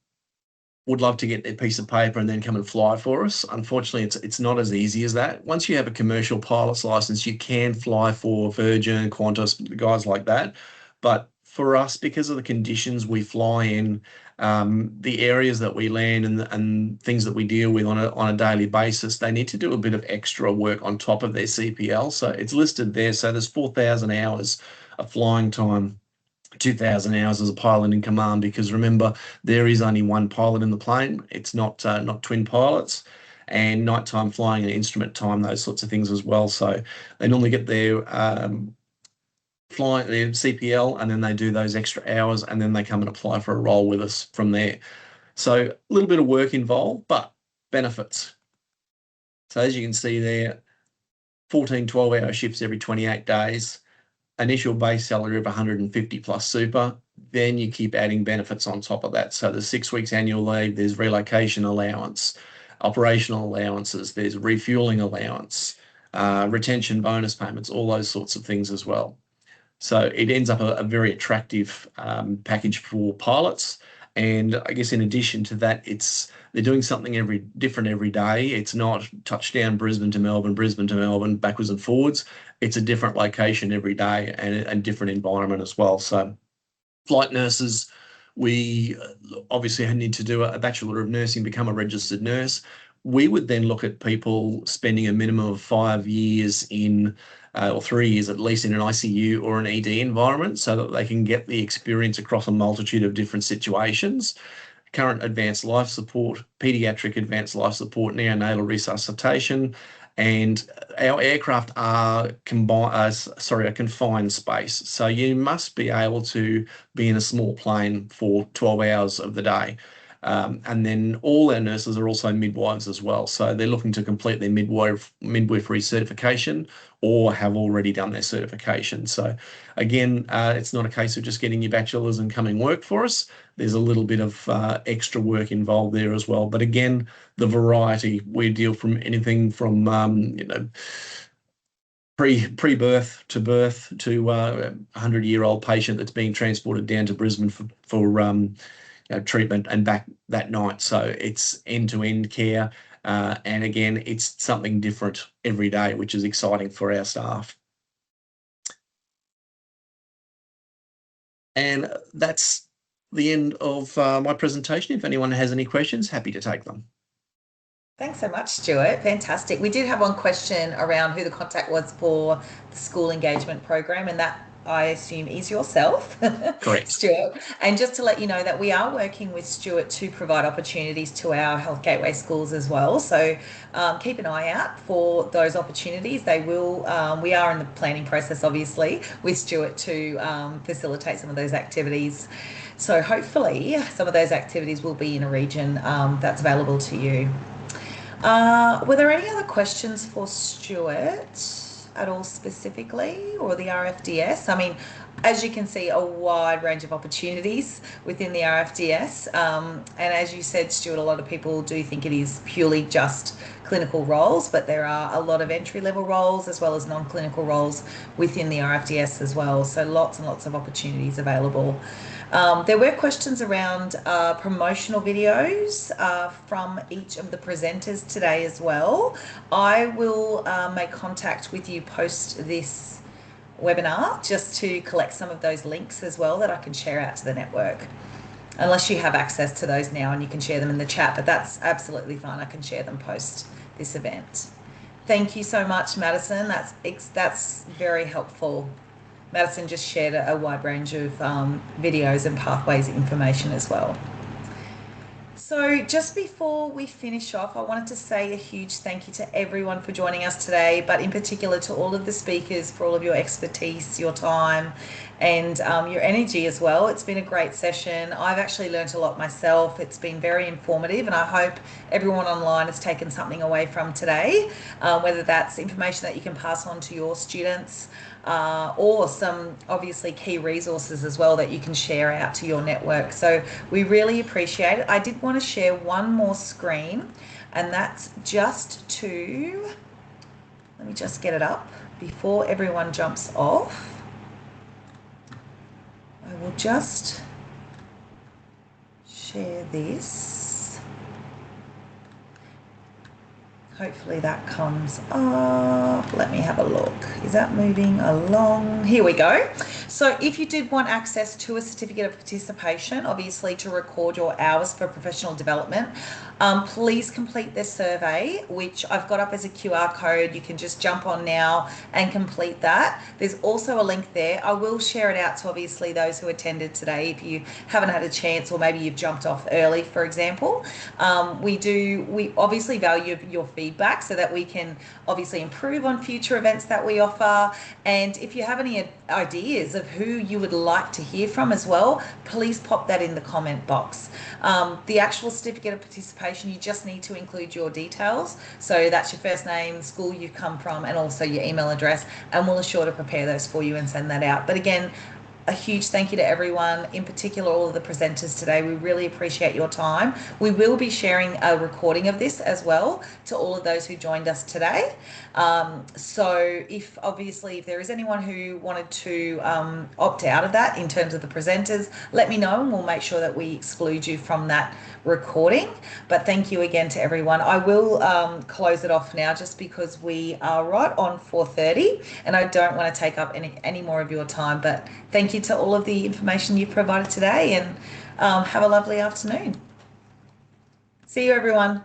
would love to get their piece of paper and then come and fly for us. Unfortunately, it's not as easy as that. Once you have a commercial pilot's license, you can fly for Virgin, Qantas, guys like that. But for us, because of the conditions we fly in, the areas that we land and things that we deal with on a daily basis, they need to do a bit of extra work on top of their CPL. So it's listed there. So there's 4,000 hours of flying time, 2,000 hours as a pilot in command, because remember, there is only one pilot in the plane. It's not twin pilots, and nighttime flying and instrument time, those sorts of things as well. So they normally get their CPL, and then they do those extra hours, and then they come and apply for a role with us from there. So a little bit of work involved, but benefits. So as you can see there, 14 12-hour shifts every 28 days. Initial base salary of 150 plus super, then you keep adding benefits on top of that. So there's 6 weeks annual leave, there's relocation allowance, operational allowances, there's refueling allowance, retention bonus payments, all those sorts of things as well. So it ends up a very attractive package for pilots. And I guess in addition to that, they're doing something different every day. It's not touchdown Brisbane to Melbourne, backwards and forwards. It's a different location every day and different environment as well. So flight nurses, we obviously need to do a Bachelor of Nursing, become a registered nurse. We would then look at people spending a minimum of 5 years or 3 years at least in an ICU or an ED environment, so that they can get the experience across a multitude of different situations. Current advanced life support, paediatric advanced life support, neonatal resuscitation, and our aircraft are a confined space. So you must be able to be in a small plane for 12 hours of the day. And then all our nurses are also midwives as well. So they're looking to complete their midwifery certification or have already done their certification. So again, it's not a case of just getting your bachelor's and coming work for us. There's a little bit of extra work involved there as well. But again, the variety, we deal from anything from, pre-birth to birth to a 100-year-old patient that's being transported down to Brisbane for treatment and back that night. So it's end-to-end care. And again, it's something different every day, which is exciting for our staff. And that's the end of my presentation. If anyone has any questions, happy to take them. Thanks so much, Stuart. Fantastic. We did have one question around who the contact was for the school engagement program, and that I assume is yourself, Correct. Stuart. And just to let you know that we are working with Stuart to provide opportunities to our Health Gateway schools as well. So keep an eye out for those opportunities. They will, we are in the planning process, obviously, with Stuart to facilitate some of those activities. So hopefully some of those activities will be in a region that's available to you. Were there any other questions for Stuart at all specifically, or the RFDS? I mean, as you can see, a wide range of opportunities within the RFDS. And as you said, Stuart, a lot of people do think it is purely just clinical roles, but there are a lot of entry-level roles as well as non-clinical roles within the RFDS as well. So lots and lots of opportunities available. There were questions around promotional videos from each of the presenters today as well. I will make contact with you post this webinar just to collect some of those links as well that I can share out to the network. Unless you have access to those now and you can share them in the chat, but that's absolutely fine. I can share them post this event. Thank you so much, Madison. That's very helpful. Madison just shared a wide range of videos and pathways information as well. So just before we finish off, I wanted to say a huge thank you to everyone for joining us today, but in particular to all of the speakers for all of your expertise, your time, and your energy as well. It's been a great session. I've actually learned a lot myself. It's been very informative, and I hope everyone online has taken something away from today, whether that's information that you can pass on to your students, or some obviously key resources as well that you can share out to your network. So we really appreciate it. I did want to share one more screen, and that's just to, let me just get it up before everyone jumps off. I will just share this. Hopefully that comes up. Let me have a look. Is that moving along? Here we go. So if you did want access to a certificate of participation, obviously to record your hours for professional development, please complete this survey, which I've got up as a QR code. You can just jump on now and complete that. There's also a link there. I will share it out to obviously those who attended today if you haven't had a chance, or maybe you've jumped off early, for example. We obviously value your feedback so that we can obviously improve on future events that we offer. And if you have any ideas of who you would like to hear from as well, please pop that in the comment box. The actual certificate of participation, you just need to include your details. So that's your first name, school you've come from, and also your email address, and we'll assure to prepare those for you and send that out. But again, a huge thank you to everyone, in particular all of the presenters today. We really appreciate your time. We will be sharing a recording of this as well to all of those who joined us today. So if there is anyone who wanted to opt out of that in terms of the presenters, let me know and we'll make sure that we exclude you from that recording. But thank you again to everyone. I will close it off now just because we are right on 4:30 and I don't want to take up any more of your time, but thank you to all of the information you've provided today, and have a lovely afternoon. See you, everyone.